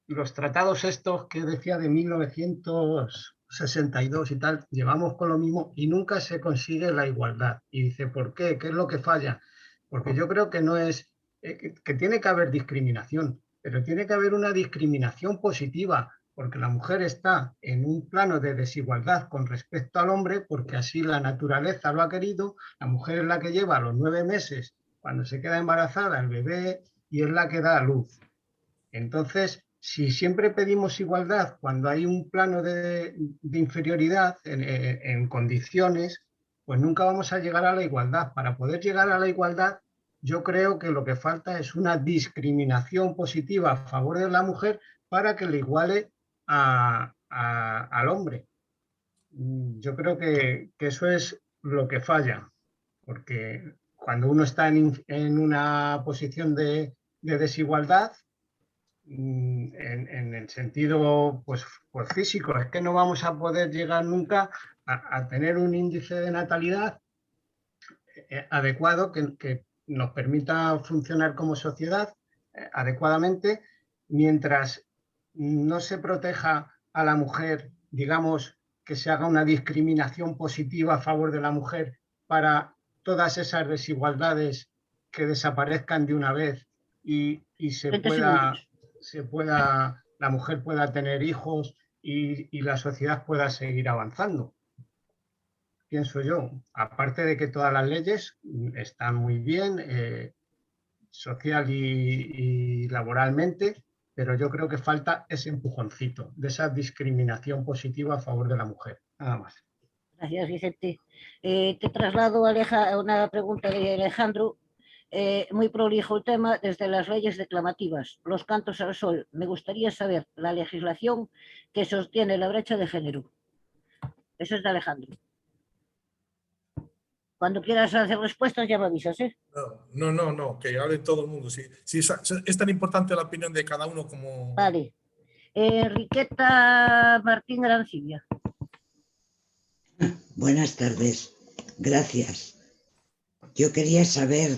los tratados estos que decía de 1962 y tal, llevamos con lo mismo y nunca se consigue la igualdad. Y dice, ¿por qué? ¿Qué es lo que falla? Porque yo creo que no es, que tiene que haber discriminación, pero tiene que haber una discriminación positiva, porque la mujer está en un plano de desigualdad con respecto al hombre, porque así la naturaleza lo ha querido. La mujer es la que lleva a los 9 meses, cuando se queda embarazada, el bebé, y es la que da a luz. Entonces, si siempre pedimos igualdad cuando hay un plano de inferioridad en condiciones, pues nunca vamos a llegar a la igualdad. Para poder llegar a la igualdad, yo creo que lo que falta es una discriminación positiva a favor de la mujer para que le iguale al hombre. Yo creo que eso es lo que falla, porque cuando uno está en una posición de desigualdad, en el sentido pues físico, es que no vamos a poder llegar nunca a tener un índice de natalidad adecuado que nos permita funcionar como sociedad adecuadamente, mientras no se proteja a la mujer, digamos, que se haga una discriminación positiva a favor de la mujer para todas esas desigualdades que desaparezcan de una vez y la mujer pueda tener hijos y la sociedad pueda seguir avanzando. Pienso yo, aparte de que todas las leyes están muy bien, social y laboralmente, pero yo creo que falta ese empujoncito de esa discriminación positiva a favor de la mujer. Nada más. Gracias, Vicente. Te traslado a una pregunta de Alejandro. Muy prolijo el tema, desde las leyes declamativas, los cantos al sol. Me gustaría saber la legislación que sostiene la brecha de género. Eso es de Alejandro. Cuando quieras hacer respuestas ya me avisas, ¿eh? No, que hable todo el mundo. Si es tan importante la opinión de cada uno como... Vale. Enriqueta Martín Arancibia. Buenas tardes. Gracias. Yo quería saber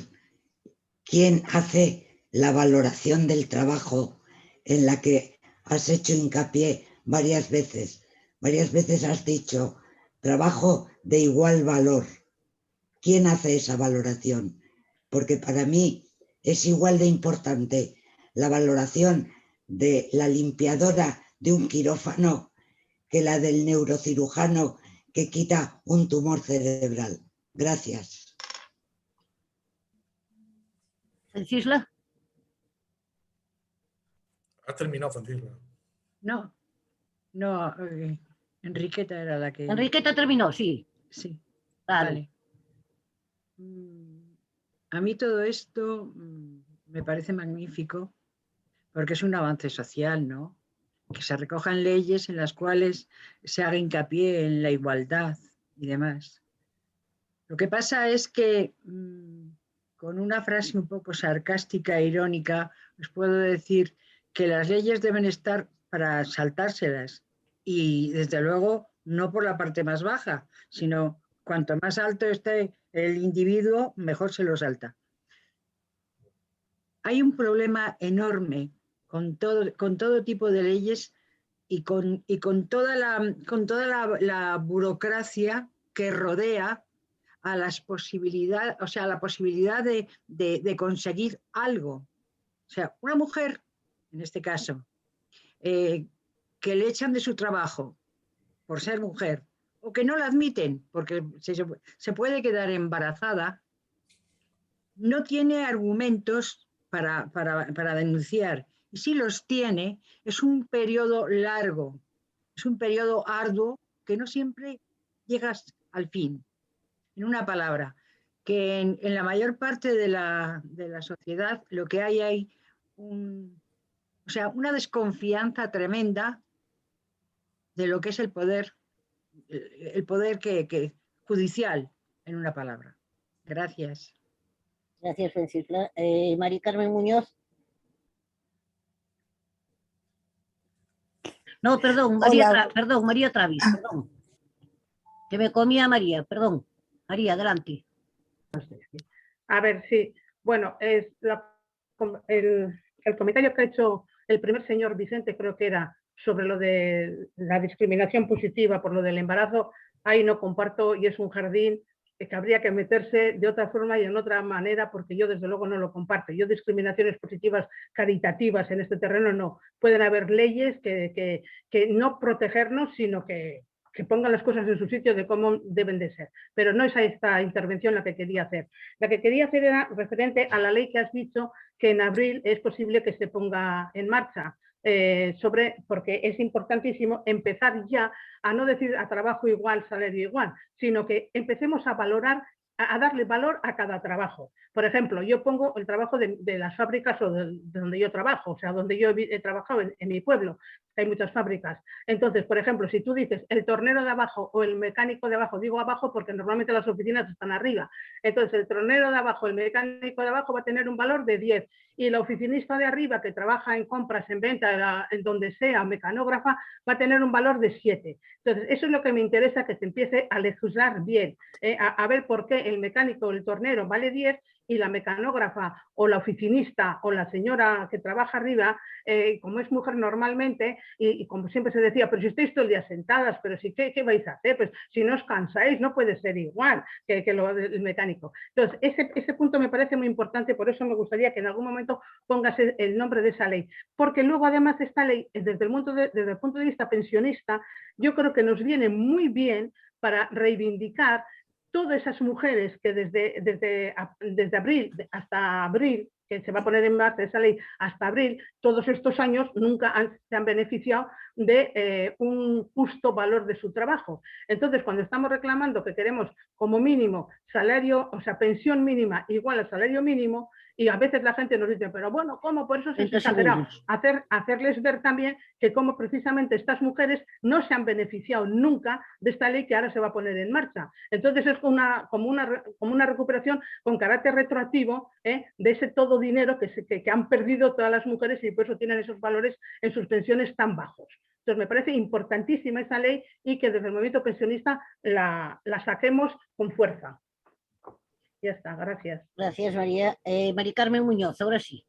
quién hace la valoración del trabajo en la que has hecho hincapié varias veces. Varias veces has dicho trabajo de igual valor. ¿Quién hace esa valoración? Porque para mí es igual de importante la valoración de la limpiadora de un quirófano que la del neurocirujano que quita un tumor cerebral. Gracias. ¿Francisla? ¿Ha terminado, Francisla? No, Enriqueta era la que... Enriqueta terminó, sí. Sí, Vale. A mí todo esto me parece magnífico porque es un avance social, ¿no? Que se recojan leyes en las cuales se haga hincapié en la igualdad y demás. Lo que pasa es que con una frase un poco sarcástica e irónica, os puedo decir que las leyes deben estar para saltárselas y desde luego no por la parte más baja, sino cuanto más alto esté el individuo, mejor se lo salta. Hay un problema enorme con todo tipo de leyes y con toda la burocracia que rodea a las posibilidades, o sea, a la posibilidad de conseguir algo. O sea, una mujer, en este caso, que le echan de su trabajo por ser mujer, o que no la admiten porque se puede quedar embarazada, no tiene argumentos para denunciar. Y si los tiene, es un periodo largo, es un periodo arduo que no siempre llegas al fin. En una palabra, que en la mayor parte de la sociedad lo que hay una desconfianza tremenda de lo que es el poder judicial, en una palabra. Gracias. Gracias, Francisca. Mari Carmen Muñoz. No, perdón, María Travis, perdón. Que me comía María, perdón. María, adelante. A ver, sí. Bueno, es el comentario que ha hecho el primer señor Vicente, creo que era sobre lo de la discriminación positiva por lo del embarazo, ahí no comparto y es un jardín que habría que meterse de otra forma y en otra manera, porque yo desde luego no lo comparto. Yo discriminaciones positivas caritativas en este terreno no. Pueden haber leyes que no protegernos, sino que pongan las cosas en su sitio de cómo deben de ser. Pero no es esta intervención la que quería hacer. La que quería hacer era referente a la ley que has dicho que en abril es posible que se ponga en marcha. Porque es importantísimo empezar ya a no decir a trabajo igual, salario igual, sino que empecemos a valorar, a darle valor a cada trabajo. Por ejemplo, yo pongo el trabajo de las fábricas o de donde yo trabajo, o sea, donde yo he trabajado en mi pueblo, hay muchas fábricas. Entonces, por ejemplo, si tú dices el tornero de abajo o el mecánico de abajo, digo abajo porque normalmente las oficinas están arriba, entonces el tornero de abajo, el mecánico de abajo va a tener un valor de 10 y la oficinista de arriba que trabaja en compras, en venta, en donde sea, mecanógrafa, va a tener un valor de 7. Entonces, eso es lo que me interesa, que se empiece a legislar bien, a ver por qué el mecánico o el tornero vale 10 y la mecanógrafa o la oficinista o la señora que trabaja arriba, como es mujer normalmente, y como siempre se decía, pero si estáis todo el día sentadas, pero si ¿qué vais a hacer? Pues si no os cansáis no puede ser igual que lo del mecánico. Entonces, ese punto me parece muy importante, por eso me gustaría que en algún momento pongas el nombre de esa ley, porque luego además esta ley, desde el punto de vista pensionista, yo creo que nos viene muy bien para reivindicar todas esas mujeres que desde abril hasta abril, que se va a poner en marcha esa ley hasta abril, todos estos años nunca se han beneficiado de un justo valor de su trabajo. Entonces, cuando estamos reclamando que queremos como mínimo salario, o sea, pensión mínima igual al salario mínimo, y a veces la gente nos dice, pero bueno, ¿cómo? Por eso es exagerado. Hacerles ver también que como precisamente estas mujeres no se han beneficiado nunca de esta ley que ahora se va a poner en marcha. Entonces es como una recuperación con carácter retroactivo de ese todo dinero que han perdido todas las mujeres y por eso tienen esos valores en sus pensiones tan bajos. Entonces me parece importantísima esa ley y que desde el movimiento pensionista la saquemos con fuerza. Ya está, gracias. Gracias, María. Mari Carmen Muñoz, ahora sí.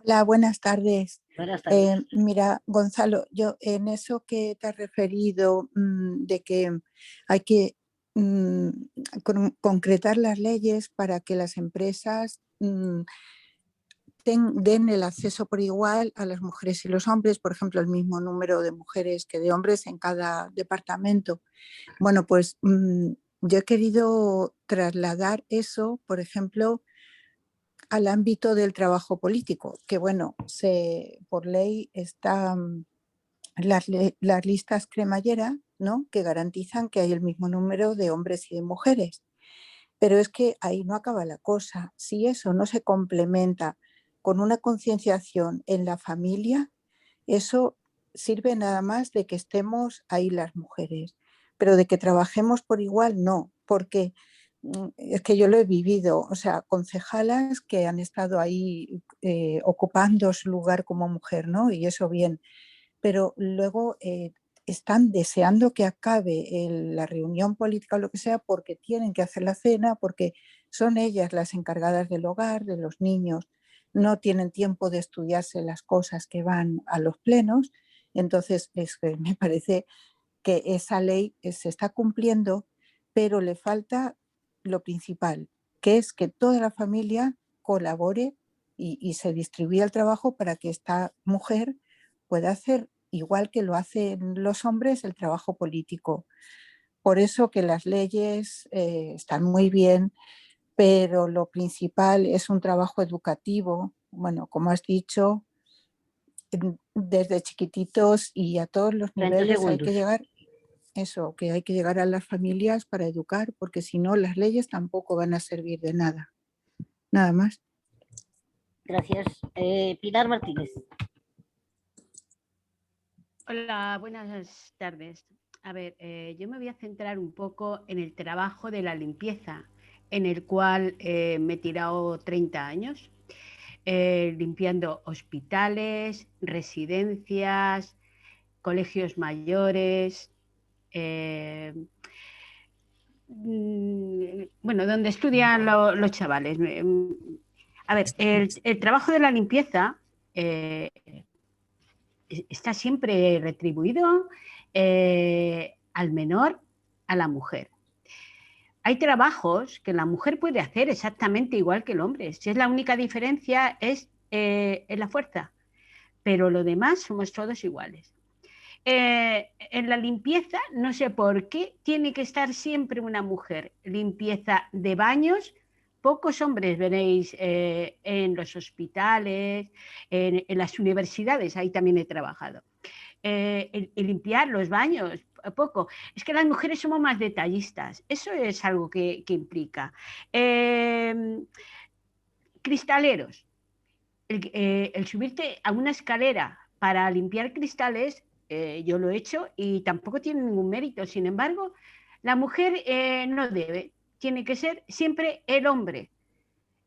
Hola, buenas tardes. Buenas tardes. Mira, Gonzalo, yo en eso que te has referido de que hay que concretar las leyes para que las empresas den el acceso por igual a las mujeres y los hombres, por ejemplo, el mismo número de mujeres que de hombres en cada departamento. Bueno, pues yo he querido trasladar eso, por ejemplo, al ámbito del trabajo político, que bueno, por ley están las listas cremallera, ¿no?, que garantizan que hay el mismo número de hombres y de mujeres. Pero es que ahí no acaba la cosa. Si eso no se complementa con una concienciación en la familia, eso sirve nada más de que estemos ahí las mujeres. Pero de que trabajemos por igual, no, porque es que yo lo he vivido, o sea, concejalas que han estado ahí ocupando su lugar como mujer, ¿no? Y eso bien, pero luego están deseando que acabe la reunión política o lo que sea porque tienen que hacer la cena, porque son ellas las encargadas del hogar, de los niños, no tienen tiempo de estudiarse las cosas que van a los plenos. Entonces, me parece que esa ley se está cumpliendo, pero le falta lo principal, que es que toda la familia colabore y se distribuya el trabajo para que esta mujer pueda hacer, igual que lo hacen los hombres, el trabajo político. Por eso que las leyes están muy bien, pero lo principal es un trabajo educativo, bueno, como has dicho, desde chiquititos y a todos los 30 niveles hay segundos. que llegar, eso, que hay que llegar a las familias para educar, porque si no las leyes tampoco van a servir de nada. Nada más. Gracias. Pilar Martínez. Hola, buenas tardes. A ver, yo me voy a centrar un poco en el trabajo de la limpieza, en el cual me he tirado 30 años, limpiando hospitales, residencias, colegios mayores, bueno, donde estudian los chavales. A ver, el trabajo de la limpieza está siempre retribuido al menor, a la mujer. Hay trabajos que la mujer puede hacer exactamente igual que el hombre. Si es la única diferencia es en la fuerza, pero lo demás somos todos iguales. En la limpieza, no sé por qué, tiene que estar siempre una mujer. Limpieza de baños, pocos hombres veréis en los hospitales, en las universidades, ahí también he trabajado. El limpiar los baños, poco. Es que las mujeres somos más detallistas, eso es algo que implica. Cristaleros, el subirte a una escalera para limpiar cristales, yo lo he hecho y tampoco tiene ningún mérito. Sin embargo, la mujer no debe, tiene que ser siempre el hombre.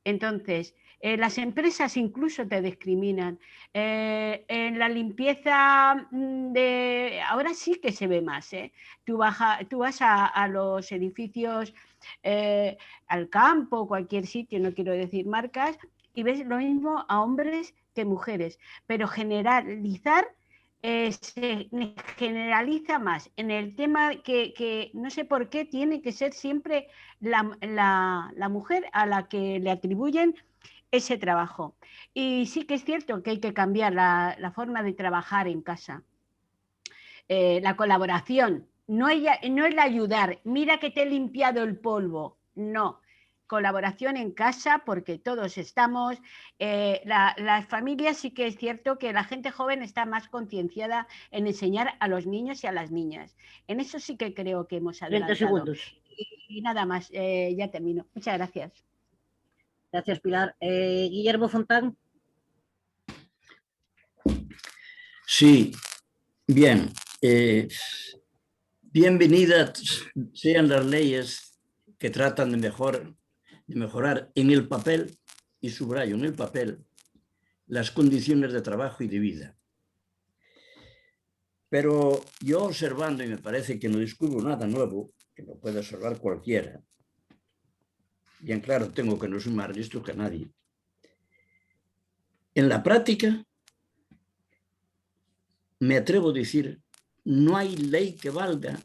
Entonces, las empresas incluso te discriminan. En la limpieza ahora sí que se ve más. Tú vas a los edificios, al campo, cualquier sitio, no quiero decir marcas, y ves lo mismo a hombres que mujeres. Pero generalizar se generaliza más en el tema que no sé por qué tiene que ser siempre la mujer a la que le atribuyen ese trabajo. Y sí que es cierto que hay que cambiar la forma de trabajar en casa. La colaboración, no es el ayudar, mira que te he limpiado el polvo, no. Colaboración en casa porque todos estamos, las familias sí que es cierto que la gente joven está más concienciada en enseñar a los niños y a las niñas. En eso sí que creo que hemos adelantado. 30 segundos. Y nada más, ya termino. Muchas gracias. Gracias, Pilar. Guillermo Fontán. Sí, bien. Bienvenidas sean las leyes que tratan de mejorar en el papel, y subrayo en el papel, las condiciones de trabajo y de vida. Pero yo observando, y me parece que no descubro nada nuevo, que lo puede observar cualquiera, bien claro tengo que no soy más listo que nadie, en la práctica me atrevo a decir, no hay ley que valga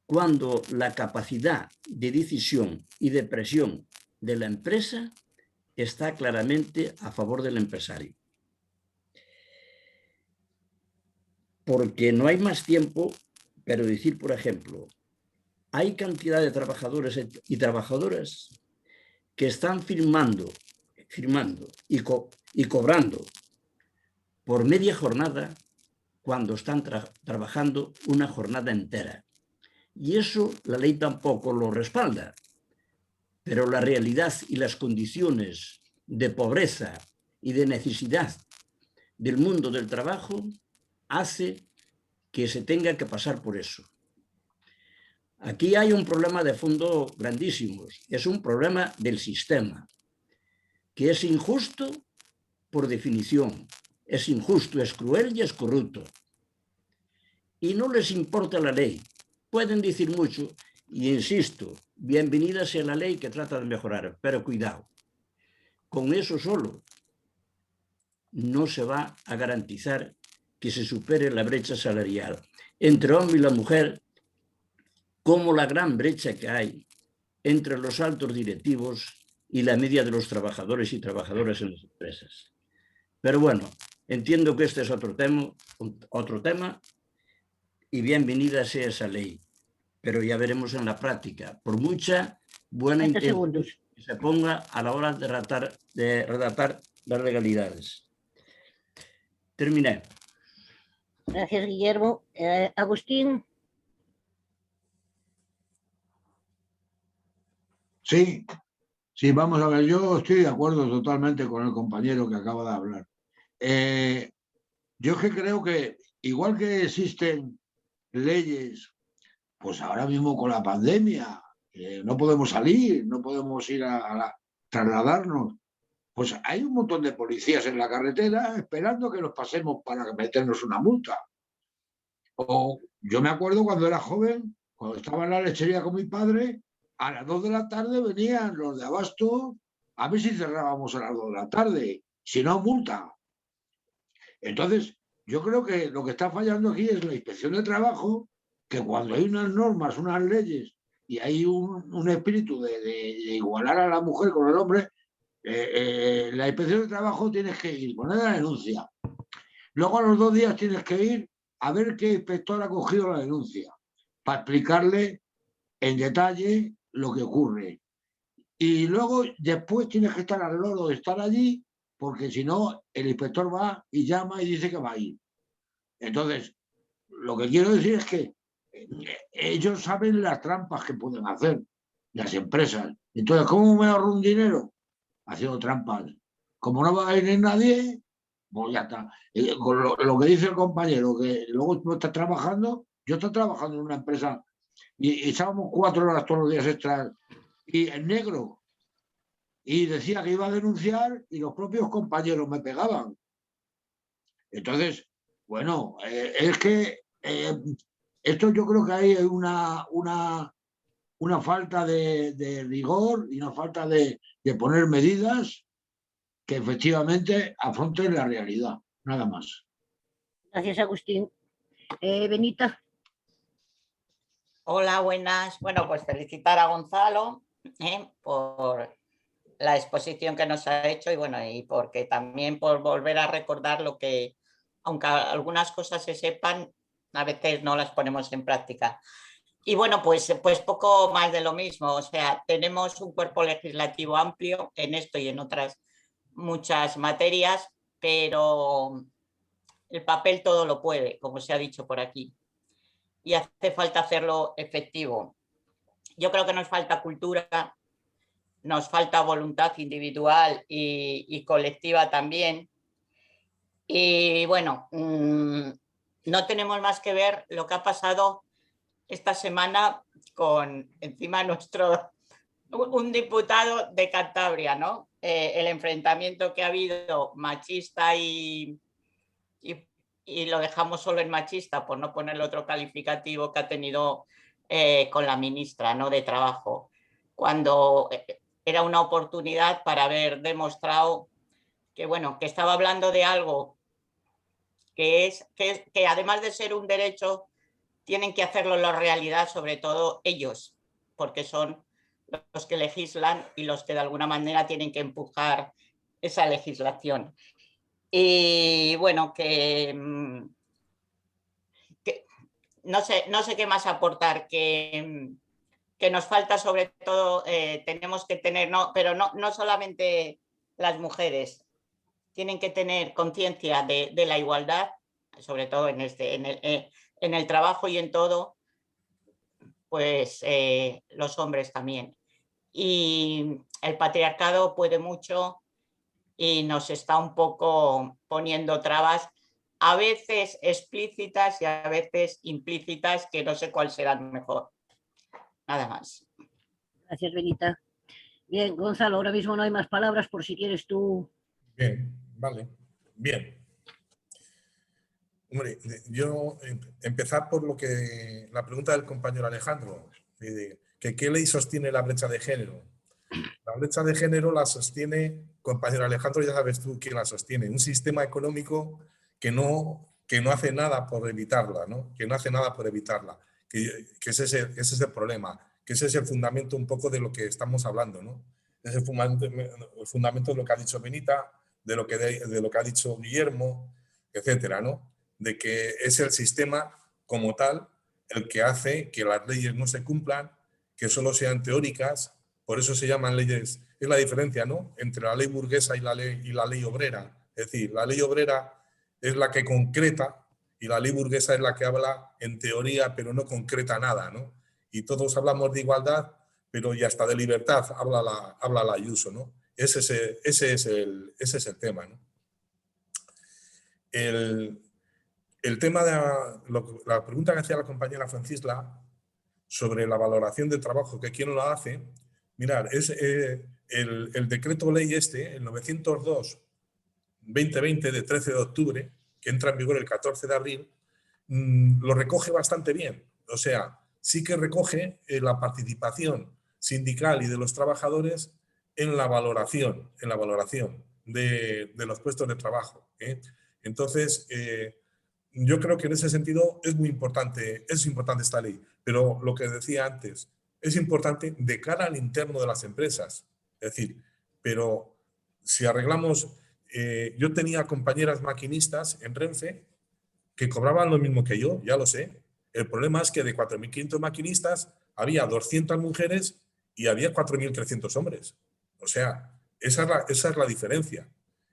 cuando la capacidad de decisión y de presión de la empresa está claramente a favor del empresario. Porque no hay más tiempo, pero decir, por ejemplo, hay cantidad de trabajadores y trabajadoras que están firmando y cobrando por media jornada cuando están trabajando una jornada entera. Y eso la ley tampoco lo respalda. Pero la realidad y las condiciones de pobreza y de necesidad del mundo del trabajo hace que se tenga que pasar por eso. Aquí hay un problema de fondo grandísimo. Es un problema del sistema, que es injusto por definición. Es injusto, es cruel y es corrupto. Y no les importa la ley. Pueden decir mucho, y insisto, bienvenida sea la ley que trata de mejorar, pero cuidado, con eso solo no se va a garantizar que se supere la brecha salarial entre hombre y la mujer, como la gran brecha que hay entre los altos directivos y la media de los trabajadores y trabajadoras en las empresas. Pero bueno, entiendo que este es otro tema y bienvenida sea esa ley. Pero ya veremos en la práctica, por mucha buena intención que se ponga a la hora de redactar las legalidades. Terminé. Gracias, Guillermo. Agustín. Sí, vamos a ver, yo estoy de acuerdo totalmente con el compañero que acaba de hablar. Yo es que creo que, igual que existen leyes, pues ahora mismo con la pandemia, no podemos salir, no podemos ir trasladarnos, pues hay un montón de policías en la carretera esperando que nos pasemos para meternos una multa. O yo me acuerdo cuando era joven, cuando estaba en la lechería con mi padre, a las 2 de la tarde venían los de abasto a ver si cerrábamos a las 2 de la tarde, si no, multa. Entonces, yo creo que lo que está fallando aquí es la inspección de trabajo, que cuando hay unas normas, unas leyes, y hay un espíritu de igualar a la mujer con el hombre, la inspección de trabajo tienes que ir, poner la denuncia. Luego a los 2 días tienes que ir a ver qué inspector ha cogido la denuncia, para explicarle en detalle lo que ocurre. Y luego después tienes que estar al loro de estar allí, porque si no, el inspector va y llama y dice que va a ir. Entonces, lo que quiero decir es que ellos saben las trampas que pueden hacer las empresas. Entonces, ¿cómo me ahorro un dinero? Haciendo trampas. Como no va a ir nadie, pues ya está. Con lo que dice el compañero, que luego tú estás trabajando, yo estoy trabajando en una empresa y echábamos 4 horas todos los días extras y en negro. Y decía que iba a denunciar y los propios compañeros me pegaban. Entonces, bueno, es que esto yo creo que hay una falta de rigor y una falta de poner medidas que efectivamente afronten la realidad, nada más. Gracias, Agustín. Benita. Hola, buenas. Bueno, pues felicitar a Gonzalo por la exposición que nos ha hecho y bueno, y porque también por volver a recordar lo que, aunque algunas cosas se sepan, a veces no las ponemos en práctica. Y bueno, pues poco más de lo mismo. O sea, tenemos un cuerpo legislativo amplio en esto y en otras muchas materias, pero el papel todo lo puede, como se ha dicho por aquí. Y hace falta hacerlo efectivo. Yo creo que nos falta cultura, nos falta voluntad individual y colectiva también. Y bueno, no tenemos más que ver lo que ha pasado esta semana con encima un diputado de Cantabria, ¿no? El enfrentamiento que ha habido machista y lo dejamos solo en machista por no ponerle otro calificativo que ha tenido con la ministra, ¿no? De Trabajo, cuando era una oportunidad para haber demostrado que, bueno, que estaba hablando de algo que además de ser un derecho, tienen que hacerlo la realidad, sobre todo ellos, porque son los que legislan y los que de alguna manera tienen que empujar esa legislación. Y bueno, que no sé qué más aportar, que nos falta sobre todo, tenemos que tener, pero no solamente las mujeres, tienen que tener conciencia de la igualdad, sobre todo en el trabajo y en todo, pues los hombres también. Y el patriarcado puede mucho y nos está un poco poniendo trabas, a veces explícitas y a veces implícitas, que no sé cuál será mejor. Nada más. Gracias, Benita. Bien, Gonzalo, ahora mismo no hay más palabras por si quieres tú. Bien, vale. Bien. Hombre, yo empezar por la pregunta del compañero Alejandro, que ¿qué ley sostiene la brecha de género? La brecha de género la sostiene, compañero Alejandro, ya sabes tú quién la sostiene, un sistema económico que no hace nada por evitarla, ¿no? Que no hace nada por evitarla, que ese es el problema, que ese es el fundamento un poco de lo que estamos hablando, ¿no? Es el fundamento de lo que ha dicho Benita, de lo que ha dicho Guillermo, etcétera, ¿no? De que es el sistema como tal el que hace que las leyes no se cumplan, que solo sean teóricas, por eso se llaman leyes, es la diferencia, ¿no?, entre la ley burguesa y la ley obrera. Es decir, la ley obrera es la que concreta y la ley burguesa es la que habla en teoría, pero no concreta nada, ¿no? Y todos hablamos de igualdad, pero y hasta de libertad habla la Ayuso, ¿no? Ese es el tema, ¿no? El tema de la pregunta que hacía la compañera Francisla sobre la valoración del trabajo, que quién lo hace, mirad, es el decreto ley el 902-2020 de 13 de octubre, que entra en vigor el 14 de abril, lo recoge bastante bien. O sea, sí que recoge la participación sindical y de los trabajadores en la valoración de los puestos de trabajo, ¿eh? Entonces, yo creo que en ese sentido es muy importante, esta ley, pero lo que decía antes, es importante de cara al interno de las empresas. Es decir, pero si arreglamos, yo tenía compañeras maquinistas en Renfe que cobraban lo mismo que yo, ya lo sé. El problema es que de 4.500 maquinistas había 200 mujeres y había 4.300 hombres. O sea, esa es la diferencia.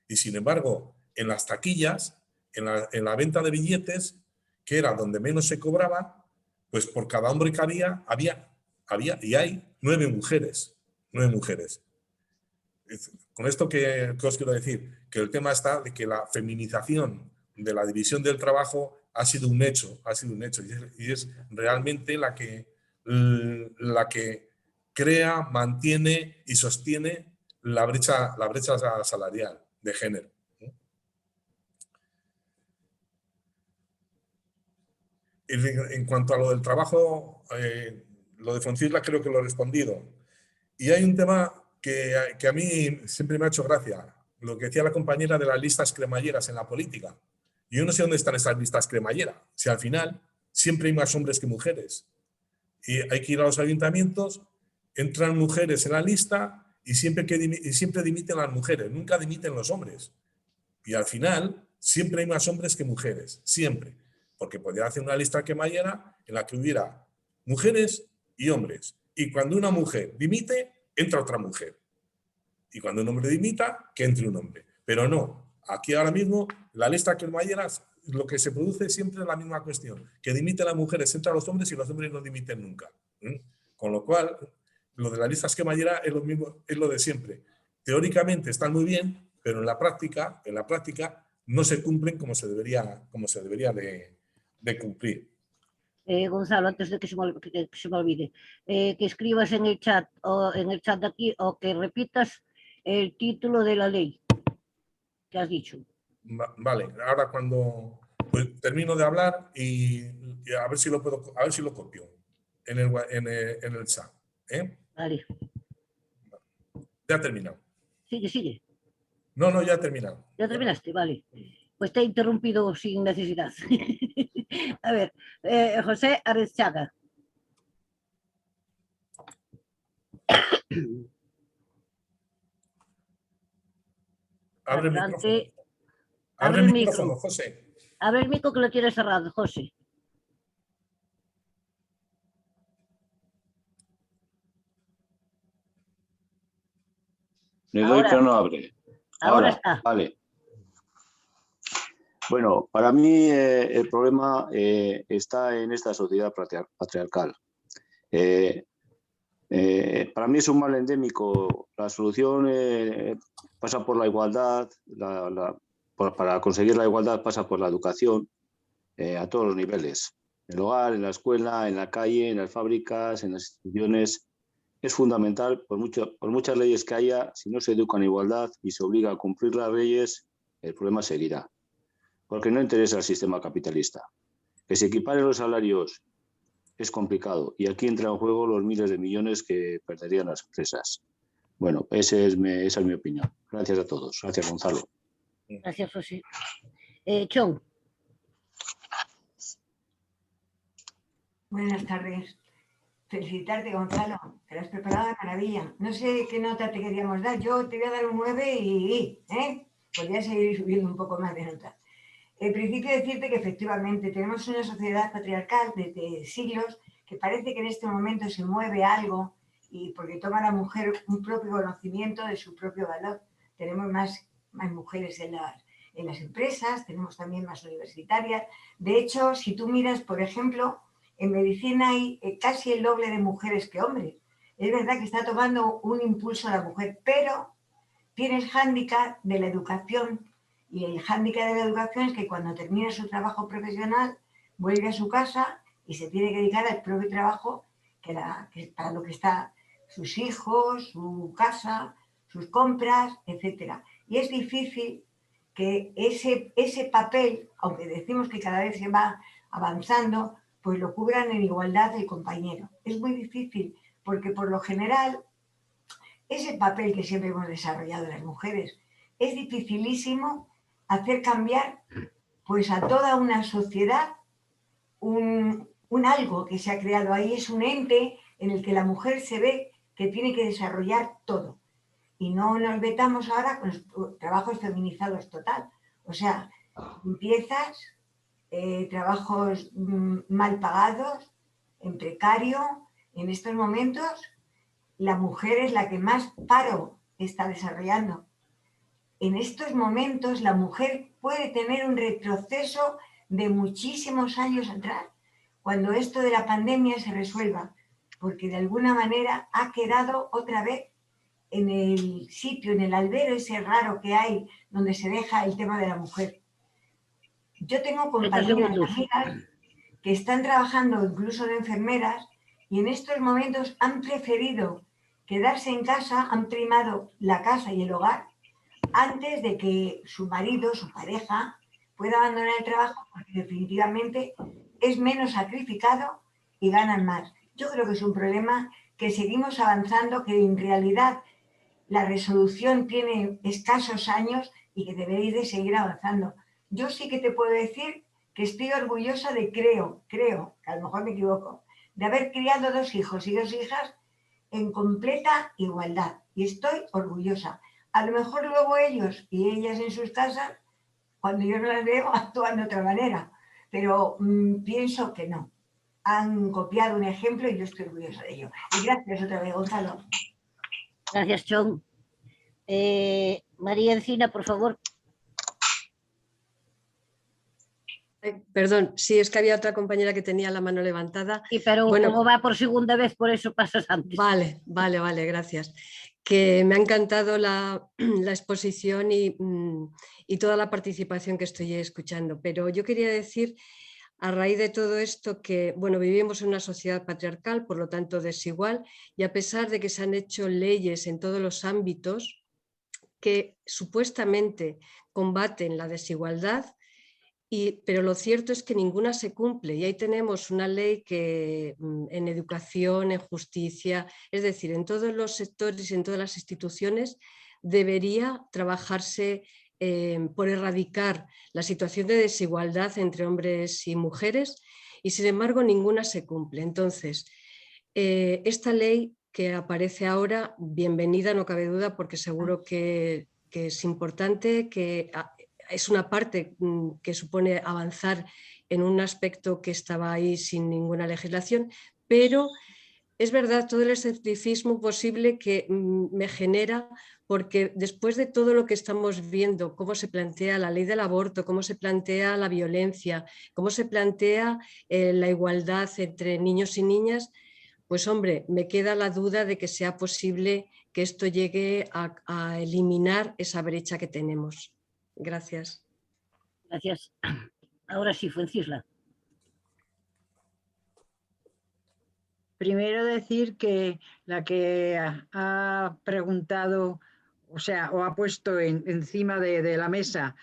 Y sin embargo, en las taquillas, en la venta de billetes, que era donde menos se cobraba, pues por cada hombre que había y hay 9 mujeres. 9 mujeres. Con esto que os quiero decir, que el tema está de que la feminización de la división del trabajo ha sido un hecho, y es realmente la que crea, mantiene y sostiene la brecha salarial de género. En cuanto a lo del trabajo, lo de Foncisla creo que lo he respondido. Y hay un tema que a mí siempre me ha hecho gracia, lo que decía la compañera de las listas cremalleras en la política. Yo no sé dónde están esas listas cremalleras, si al final siempre hay más hombres que mujeres. Y hay que ir a los ayuntamientos, entran mujeres en la lista y siempre dimiten las mujeres, nunca dimiten los hombres. Y al final siempre hay más hombres que mujeres, siempre. Porque podría hacer una lista cremallera en la que hubiera mujeres y hombres. Y cuando una mujer dimite, entra otra mujer. Y cuando un hombre dimita, que entre un hombre. Pero no, aquí ahora mismo la lista cremallera, lo que se produce siempre es la misma cuestión. Que dimiten las mujeres, entran los hombres y los hombres no dimiten nunca. Con lo cual, lo de las listas cremalleras es lo mismo, es lo de siempre. Teóricamente están muy bien, pero en la práctica no se cumplen como se debería de cumplir. Gonzalo, antes de que se me olvide, que escribas en el chat de aquí o que repitas el título de la ley que has dicho. Vale, ahora cuando termino de hablar y a ver si lo copio en el chat. Vale. Ya he terminado. Sigue. No, ya he terminado. ¿Ya terminaste? Vale. Pues te he interrumpido sin necesidad. A ver, José Arezchaga. Abre Adelante. Abre el micrófono, José. Abre el micro que lo tienes cerrado, José. Le doy, pero no abre. Ahora está. Vale. Bueno, para mí el problema está en esta sociedad patriarcal. Para mí es un mal endémico. La solución pasa por la igualdad. Para conseguir la igualdad pasa por la educación a todos los niveles. En el hogar, en la escuela, en la calle, en las fábricas, en las instituciones. Es fundamental, por muchas leyes que haya, si no se educa en igualdad y se obliga a cumplir las leyes, el problema seguirá. Porque no interesa al sistema capitalista. Que se equiparen los salarios es complicado y aquí entran en juego los miles de millones que perderían las empresas. Bueno, esa es mi opinión. Gracias a todos. Gracias, Gonzalo. Gracias, José. Chon. Buenas tardes. Felicitarte, Gonzalo, te lo has preparado de maravilla. No sé qué nota te queríamos dar. Yo te voy a dar un 9 y podría seguir subiendo un poco más de nota. En principio decirte que efectivamente tenemos una sociedad patriarcal desde siglos que parece que en este momento se mueve algo y porque toma la mujer un propio conocimiento de su propio valor. Tenemos más mujeres en las empresas, tenemos también más universitarias. De hecho, si tú miras, por ejemplo, en medicina hay casi el doble de mujeres que hombres. Es verdad que está tomando un impulso la mujer, pero tiene el hándicap de la educación. Y el hándicap de la educación es que cuando termina su trabajo profesional, vuelve a su casa y se tiene que dedicar al propio trabajo que para lo que está sus hijos, su casa, sus compras, etc. Y es difícil que ese papel, aunque decimos que cada vez se va avanzando, pues lo cubran en igualdad el compañero. Es muy difícil porque por lo general ese papel que siempre hemos desarrollado las mujeres es dificilísimo hacer cambiar pues a toda una sociedad un algo que se ha creado ahí, es un ente en el que la mujer se ve que tiene que desarrollar todo. Y no nos metamos ahora con los trabajos feminizados total. O sea, limpiezas, trabajos mal pagados, en precario. En estos momentos, la mujer es la que más paro está desarrollando. En estos momentos, la mujer puede tener un retroceso de muchísimos años atrás, cuando esto de la pandemia se resuelva, porque de alguna manera ha quedado otra vez en el sitio, en el albero ese raro que hay, donde se deja el tema de la mujer. Yo tengo compañeras, amigas, que están trabajando incluso de enfermeras y en estos momentos han preferido quedarse en casa, han primado la casa y el hogar antes de que su marido, su pareja, pueda abandonar el trabajo porque definitivamente es menos sacrificado y ganan más. Yo creo que es un problema que seguimos avanzando, que en realidad la resolución tiene escasos años y que deberéis de seguir avanzando. Yo sí que te puedo decir que estoy orgullosa de, creo, que a lo mejor me equivoco, de haber criado 2 hijos y 2 hijas en completa igualdad. Y estoy orgullosa. A lo mejor luego ellos y ellas en sus casas, cuando yo no las veo, actúan de otra manera. Pero pienso que no. Han copiado un ejemplo y yo estoy orgullosa de ello. Y gracias otra vez, Gonzalo. Gracias, Chon. María Encina, por favor. Perdón, sí, es que había otra compañera que tenía la mano levantada. Sí, pero bueno, como va por segunda vez, por eso pasas antes. Vale, gracias. Que me ha encantado la exposición y toda la participación que estoy escuchando. Pero yo quería decir, a raíz de todo esto, que bueno, vivimos en una sociedad patriarcal, por lo tanto desigual, y a pesar de que se han hecho leyes en todos los ámbitos que supuestamente combaten la desigualdad, pero lo cierto es que ninguna se cumple y ahí tenemos una ley que en educación, en justicia, es decir, en todos los sectores y en todas las instituciones debería trabajarse por erradicar la situación de desigualdad entre hombres y mujeres y sin embargo ninguna se cumple. Entonces, esta ley que aparece ahora, bienvenida, no cabe duda, porque seguro que es importante, que es una parte que supone avanzar en un aspecto que estaba ahí sin ninguna legislación, pero es verdad todo el escepticismo posible que me genera, porque después de todo lo que estamos viendo, cómo se plantea la ley del aborto, cómo se plantea la violencia, cómo se plantea la igualdad entre niños y niñas, pues hombre, me queda la duda de que sea posible que esto llegue a eliminar esa brecha que tenemos. Gracias. Gracias. Ahora sí, Fuencisla. Primero decir que la que ha preguntado, o sea, o ha puesto encima de la mesa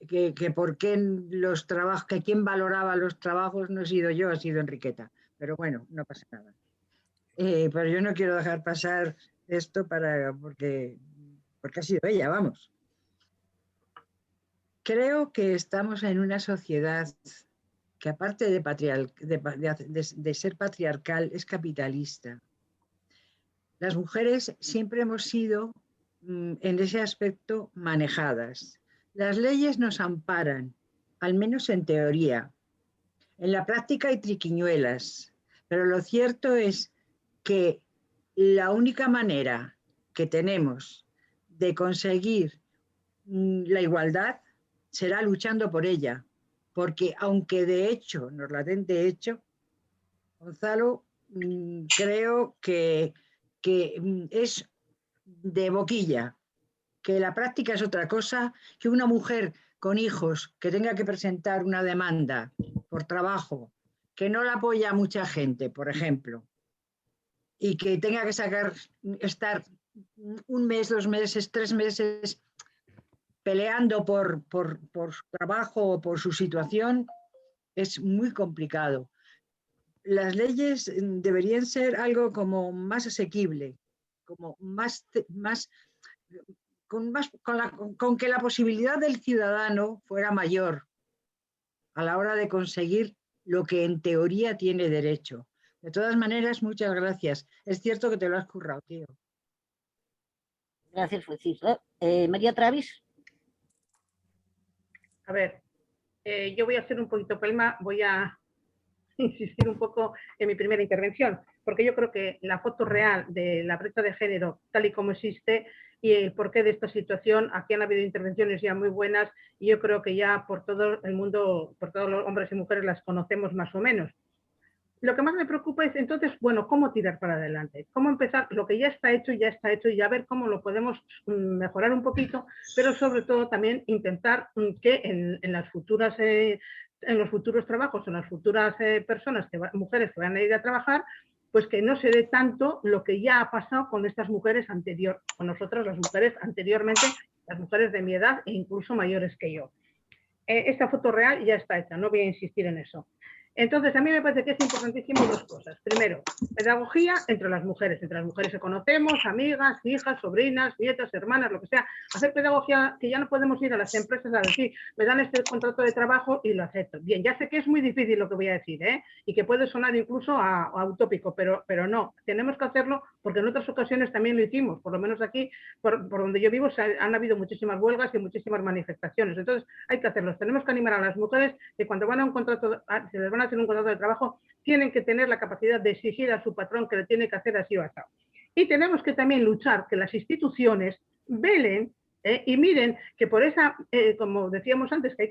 que por qué los trabajos, que quién valoraba los trabajos, no he sido yo, ha sido Enriqueta. Pero bueno, no pasa nada. Pero yo no quiero dejar pasar esto porque ha sido ella, vamos. Creo que estamos en una sociedad que aparte de ser patriarcal es capitalista. Las mujeres siempre hemos sido en ese aspecto manejadas. Las leyes nos amparan, al menos en teoría. En la práctica hay triquiñuelas, pero lo cierto es que la única manera que tenemos de conseguir la igualdad será luchando por ella, porque aunque de hecho nos la den de hecho, Gonzalo, creo que es de boquilla, que la práctica es otra cosa, que una mujer con hijos que tenga que presentar una demanda por trabajo, que no la apoya mucha gente, por ejemplo, y que tenga que estar un mes, 2 meses, 3 meses peleando por su trabajo o por su situación, es muy complicado. Las leyes deberían ser algo como más asequible, como con que la posibilidad del ciudadano fuera mayor a la hora de conseguir lo que en teoría tiene derecho. De todas maneras, muchas gracias. Es cierto que te lo has currado, tío. Gracias, Francisco. María Travis. A ver, yo voy a hacer un poquito palma, voy a insistir un poco en mi primera intervención, porque yo creo que la foto real de la brecha de género, tal y como existe, y el porqué de esta situación, aquí han habido intervenciones ya muy buenas, y yo creo que ya por todo el mundo, por todos los hombres y mujeres las conocemos más o menos. Lo que más me preocupa es entonces, bueno, cómo tirar para adelante, cómo empezar lo que ya está hecho y ya ver cómo lo podemos mejorar un poquito, pero sobre todo también intentar que en los futuros trabajos, en las futuras mujeres que van a ir a trabajar, pues que no se dé tanto lo que ya ha pasado con estas mujeres con nosotras las mujeres anteriormente, las mujeres de mi edad e incluso mayores que yo. Esta foto real ya está hecha, no voy a insistir en eso. Entonces, a mí me parece que es importantísimo 2 cosas. Primero, pedagogía entre las mujeres que conocemos, amigas, hijas, sobrinas, nietas, hermanas, lo que sea. Hacer pedagogía, que ya no podemos ir a las empresas a decir, me dan este contrato de trabajo y lo acepto. Bien, ya sé que es muy difícil lo que voy a decir, y que puede sonar incluso a utópico, pero no, tenemos que hacerlo porque en otras ocasiones también lo hicimos. Por lo menos aquí, por donde yo vivo, han habido muchísimas huelgas y muchísimas manifestaciones. Entonces, hay que hacerlo. Tenemos que animar a las mujeres que cuando van a un contrato, se les van a hacer un contrato de trabajo, tienen que tener la capacidad de exigir a su patrón que le tiene que hacer así o así. Y tenemos que también luchar que las instituciones velen y miren que por esa, como decíamos antes, que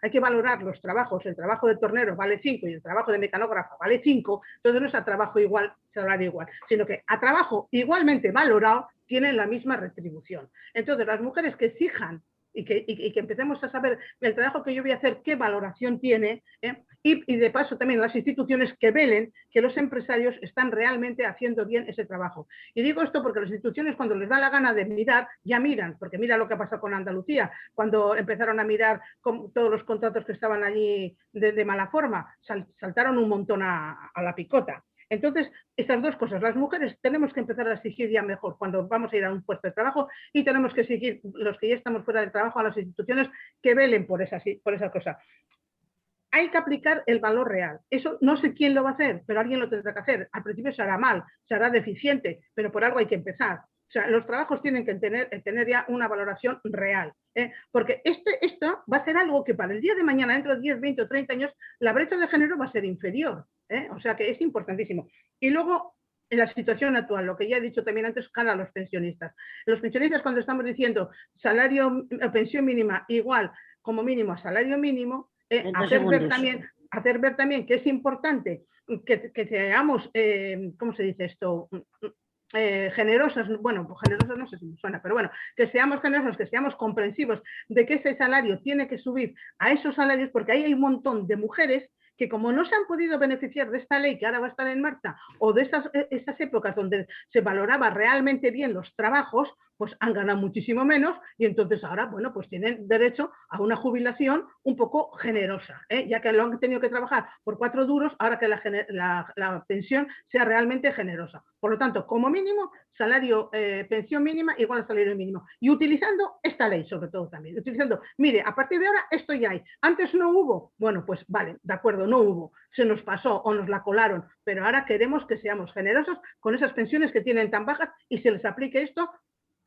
hay que valorar los trabajos. El trabajo de tornero vale 5 y el trabajo de mecanógrafa vale 5, entonces no es a trabajo igual, salario igual, sino que a trabajo igualmente valorado tienen la misma retribución. Entonces las mujeres que exijan y que empecemos a saber el trabajo que yo voy a hacer, qué valoración tiene, y de paso también las instituciones que velen que los empresarios están realmente haciendo bien ese trabajo. Y digo esto porque las instituciones, cuando les da la gana de mirar, ya miran, porque mira lo que ha pasado con Andalucía, cuando empezaron a mirar con todos los contratos que estaban allí de mala forma, saltaron un montón a la picota. Entonces, estas 2 cosas, las mujeres tenemos que empezar a exigir ya mejor cuando vamos a ir a un puesto de trabajo, y tenemos que exigir, los que ya estamos fuera del trabajo, a las instituciones que velen por esa cosa. Hay que aplicar el valor real. Eso no sé quién lo va a hacer, pero alguien lo tendrá que hacer. Al principio se hará mal, se hará deficiente, pero por algo hay que empezar. O sea, los trabajos tienen que tener ya una valoración real, porque esto va a ser algo que para el día de mañana, dentro de 10, 20 o 30 años, la brecha de género va a ser inferior. O sea que es importantísimo. Y luego, en la situación actual, lo que ya he dicho también antes, cara a los pensionistas. Los pensionistas, cuando estamos diciendo pensión mínima igual como mínimo a salario mínimo, hacer ver también que es importante que seamos, ¿cómo se dice esto? Generosas, bueno, pues generosas no sé si me suena, pero bueno, que seamos generosos, que seamos comprensivos de que ese salario tiene que subir a esos salarios, porque ahí hay un montón de mujeres que como no se han podido beneficiar de esta ley que ahora va a estar en marcha o de estas épocas donde se valoraba realmente bien los trabajos, pues han ganado muchísimo menos y entonces ahora, bueno, pues tienen derecho a una jubilación un poco generosa, ya que lo han tenido que trabajar por 4 duros, ahora que la pensión sea realmente generosa. Por lo tanto, como mínimo, salario, pensión mínima igual al salario mínimo. Y utilizando esta ley, sobre todo también. Utilizando, mire, a partir de ahora esto ya hay. Antes no hubo, bueno, pues vale, de acuerdo, no hubo. Se nos pasó o nos la colaron, pero ahora queremos que seamos generosos con esas pensiones que tienen tan bajas y se les aplique esto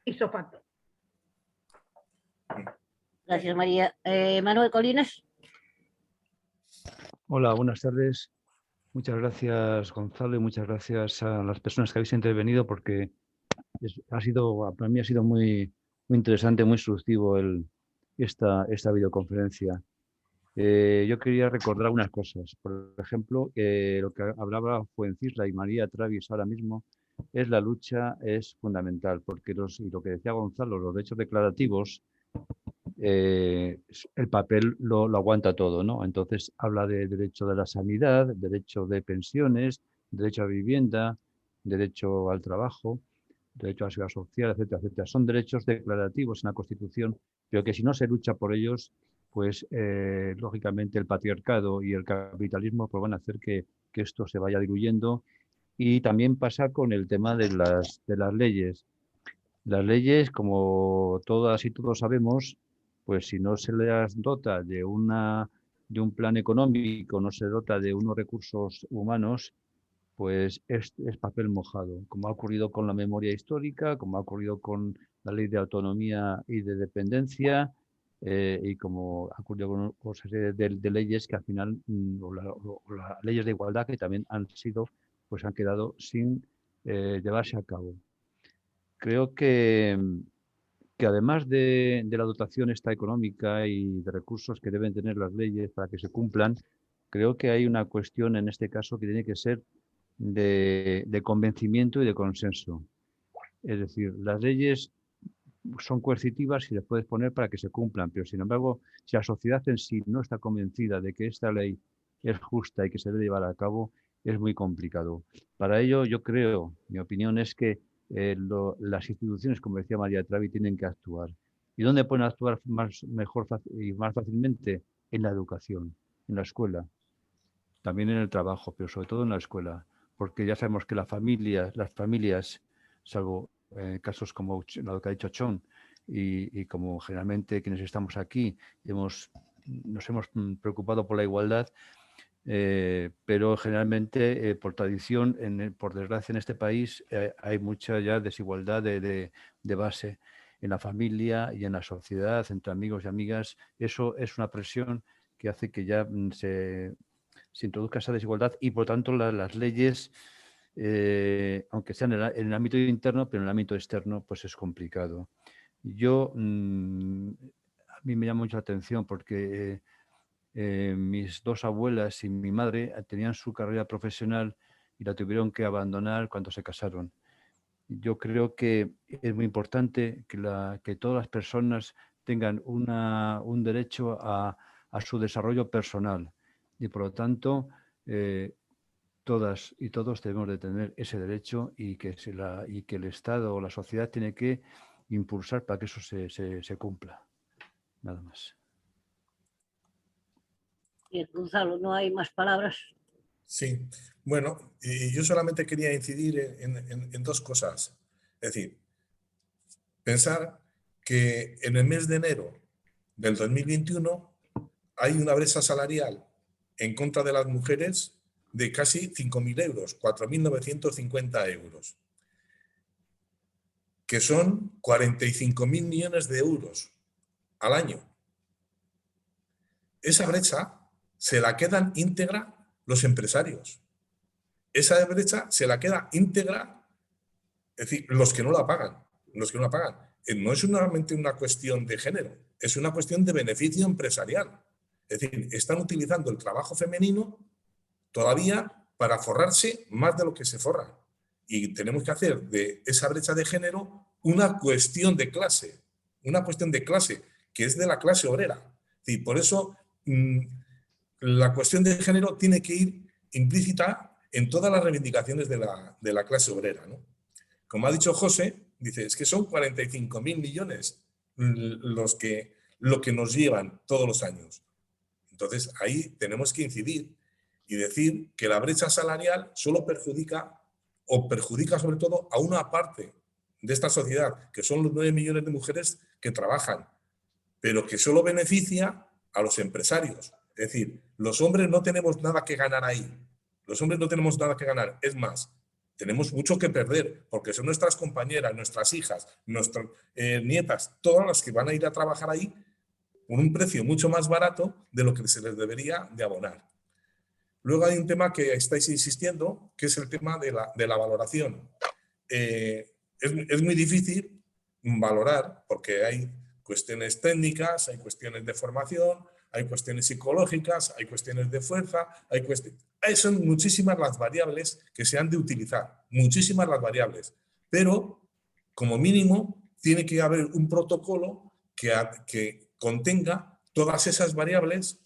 ipso facto. Gracias, María. Manuel Colinas. Hola, buenas tardes. Muchas gracias, Gonzalo, y muchas gracias a las personas que habéis intervenido porque para mí ha sido muy interesante, muy instructivo esta videoconferencia. Yo quería recordar algunas cosas. Por ejemplo, lo que hablaba Fuencisla y María Travis ahora mismo la lucha es fundamental, porque y lo que decía Gonzalo, los derechos declarativos, el papel lo aguanta todo, ¿no? Entonces habla de derecho de la sanidad, derecho de pensiones, derecho a vivienda, derecho al trabajo, derecho a la seguridad social, etcétera, etcétera. Son derechos declarativos en la Constitución, pero que si no se lucha por ellos, pues lógicamente el patriarcado y el capitalismo pues, van a hacer que esto se vaya diluyendo. Y también pasa con el tema de las leyes. Las leyes, como todas y todos sabemos, pues si no se les dota de un plan económico, no se dota de unos recursos humanos, pues es papel mojado, como ha ocurrido con la memoria histórica, como ha ocurrido con la ley de autonomía y de dependencia, y como ha ocurrido con una serie de leyes que al final, o las leyes de igualdad que también han quedado sin llevarse a cabo. Creo que además de la dotación esta económica y de recursos que deben tener las leyes para que se cumplan, creo que hay una cuestión en este caso que tiene que ser de convencimiento y de consenso. Es decir, las leyes son coercitivas y las puedes poner para que se cumplan, pero sin embargo, si la sociedad en sí no está convencida de que esta ley es justa y que se debe llevar a cabo, es muy complicado. Para ello, yo creo, mi opinión es que las instituciones, como decía María Travi, tienen que actuar. ¿Y dónde pueden actuar mejor y más fácilmente? En la educación, en la escuela, también en el trabajo, pero sobre todo en la escuela, porque ya sabemos que las familias, salvo casos como lo que ha dicho Chon, y como generalmente quienes estamos aquí nos hemos preocupado por la igualdad, pero generalmente por tradición, por desgracia en este país, hay mucha ya desigualdad de base en la familia y en la sociedad, entre amigos y amigas. Eso es una presión que hace que ya se introduzca esa desigualdad y por tanto las leyes, aunque sean en el ámbito interno, pero en el ámbito externo pues es complicado. A mí me llama mucho la atención porque mis dos abuelas y mi madre tenían su carrera profesional y la tuvieron que abandonar cuando se casaron. Yo creo que es muy importante que todas las personas tengan un derecho a su desarrollo personal y por lo tanto todas y todos debemos de tener ese derecho y que el Estado o la sociedad tiene que impulsar para que eso se cumpla. Nada más. Bien, Gonzalo, no hay más palabras. Sí, bueno, yo solamente quería incidir en dos cosas. Es decir, pensar que en el mes de enero del 2021 hay una brecha salarial en contra de las mujeres de casi 5.000 euros, 4.950 euros, que son 45.000 millones de euros al año. Esa brecha se la quedan íntegra los empresarios. Esa brecha se la queda íntegra, es decir, los que no la pagan. Los que no la pagan. No es solamente una cuestión de género, es una cuestión de beneficio empresarial. Es decir, están utilizando el trabajo femenino todavía para forrarse más de lo que se forra. Y tenemos que hacer de esa brecha de género una cuestión de clase que es de la clase obrera. Y por eso la cuestión de género tiene que ir implícita en todas las reivindicaciones de la clase obrera, ¿no? Como ha dicho José, dice, es que son 45.000 millones lo que nos llevan todos los años. Entonces, ahí tenemos que incidir y decir que la brecha salarial solo perjudica, o perjudica sobre todo a una parte de esta sociedad, que son los 9 millones de mujeres que trabajan, pero que solo beneficia a los empresarios. Es decir, los hombres no tenemos nada que ganar ahí. Los hombres no tenemos nada que ganar. Es más, tenemos mucho que perder, porque son nuestras compañeras, nuestras hijas, nuestras nietas, todas las que van a ir a trabajar ahí con un precio mucho más barato de lo que se les debería de abonar. Luego hay un tema que estáis insistiendo, que es el tema de la valoración. Es muy difícil valorar porque hay cuestiones técnicas, hay cuestiones de formación, hay cuestiones psicológicas, hay cuestiones de fuerza, son muchísimas las variables que se han de utilizar, muchísimas las variables, pero como mínimo tiene que haber un protocolo que contenga todas esas variables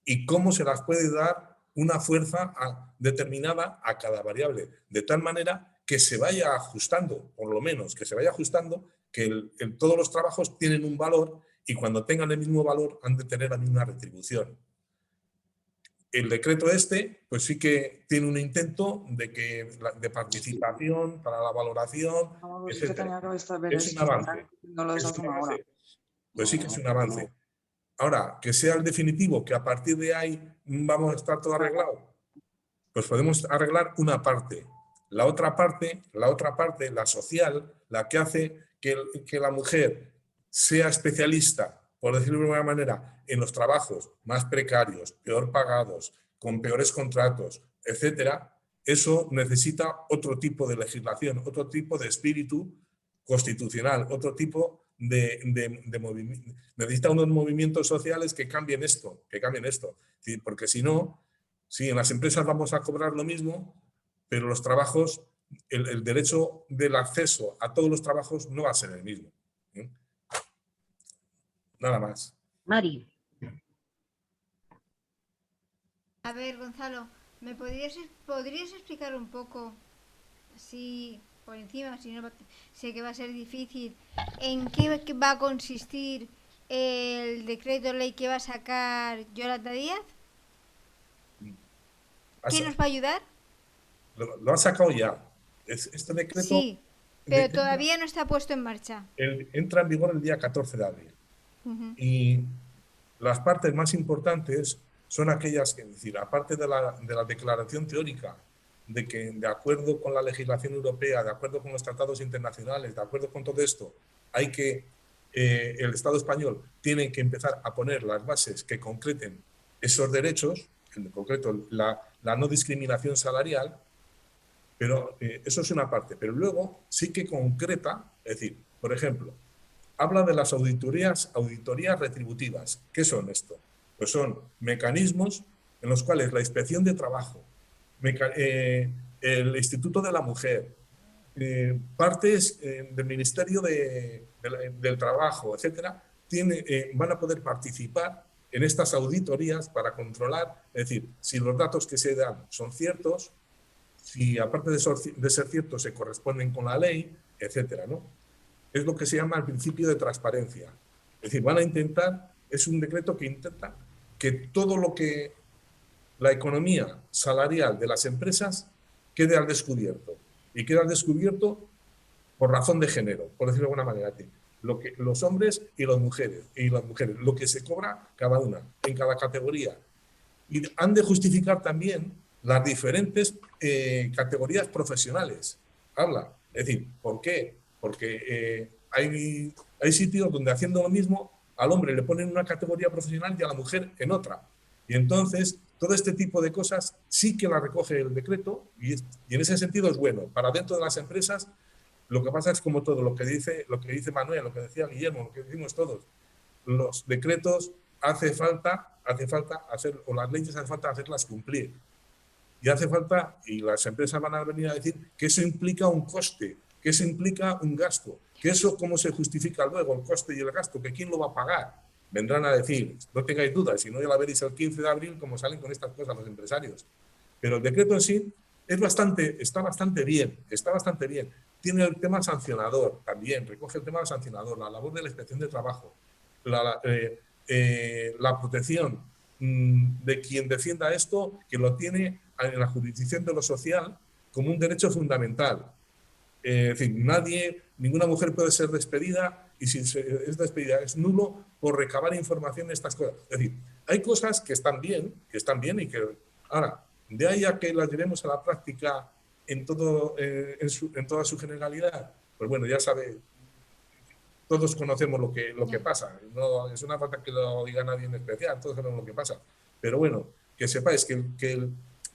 y cómo se las puede dar una fuerza determinada a cada variable, de tal manera que se vaya ajustando, por lo menos que se vaya ajustando, que todos los trabajos tienen un valor y cuando tengan el mismo valor han de tener la misma retribución. El decreto pues sí que tiene un intento de participación para la valoración, etc. Es un avance. Pues sí que es un avance. Ahora, que sea el definitivo, que a partir de ahí vamos a estar todo arreglado, pues podemos arreglar una parte. La otra parte, la social, la que hace que la mujer sea especialista, por decirlo de alguna manera, en los trabajos más precarios, peor pagados, con peores contratos, etcétera, eso necesita otro tipo de legislación, otro tipo de espíritu constitucional, otro tipo de movimiento. Necesita unos movimientos sociales que cambien esto, ¿sí? Porque si no, sí, en las empresas vamos a cobrar lo mismo, pero los trabajos, el derecho del acceso a todos los trabajos no va a ser el mismo. ¿Sí? Nada más. Mari. A ver, Gonzalo, ¿me podrías explicar un poco, así por encima, si no sé que va a ser difícil, en qué va a consistir el decreto ley que va a sacar Yolanda Díaz? ¿Qué nos va a ayudar? Lo ha sacado ya. Este decreto... Sí, pero todavía no está puesto en marcha. Entra en vigor el día 14 de abril. Y las partes más importantes son aquellas que, es decir, aparte de la declaración teórica, de que de acuerdo con la legislación europea, de acuerdo con los tratados internacionales, de acuerdo con todo esto, el Estado español tiene que empezar a poner las bases que concreten esos derechos, en concreto la no discriminación salarial, pero eso es una parte. Pero luego sí que concreta, es decir, por ejemplo, habla de las auditorías retributivas. ¿Qué son esto? Pues son mecanismos en los cuales la Inspección de Trabajo, el Instituto de la Mujer, partes del Ministerio del Trabajo, etcétera, van a poder participar en estas auditorías para controlar, es decir, si los datos que se dan son ciertos, si aparte de ser ciertos se corresponden con la ley, etcétera, ¿no? Es lo que se llama el principio de transparencia. Es decir, es un decreto que intenta que todo lo que la economía salarial de las empresas quede al descubierto. Y queda al descubierto por razón de género, por decirlo de alguna manera. Los hombres y las mujeres, lo que se cobra cada una, en cada categoría. Y han de justificar también las diferentes categorías profesionales. Es decir, ¿por qué? Porque hay sitios donde haciendo lo mismo al hombre le ponen una categoría profesional y a la mujer en otra. Y entonces todo este tipo de cosas sí que la recoge el decreto y en ese sentido es bueno. Para dentro de las empresas lo que pasa es como todo, lo que dice Manuel, lo que decía Guillermo, lo que decimos todos. Los decretos hace falta hacer, o las leyes hace falta hacerlas cumplir. Y hace falta, y las empresas van a venir a decir que eso implica un coste, que eso implica un gasto, que eso cómo se justifica luego el coste y el gasto, que quién lo va a pagar. vendrán a decir, no tengáis dudas, si no ya la veréis el 15 de abril como salen con estas cosas los empresarios. Pero el decreto en sí está bastante bien. Tiene el tema sancionador también, recoge el tema sancionador, la labor de la inspección de trabajo, la protección de quien defienda esto, que lo tiene en la jurisdicción de lo social como un derecho fundamental. Es decir, ninguna mujer puede ser despedida, y si es despedida es nulo por recabar información de estas cosas. Es decir, hay cosas que están bien y que ahora, de ahí a que las llevemos a la práctica en toda su generalidad, pues bueno, ya sabe, todos conocemos lo que pasa. No es una falta que lo diga nadie en especial, todos sabemos lo que pasa. Pero bueno, que sepáis que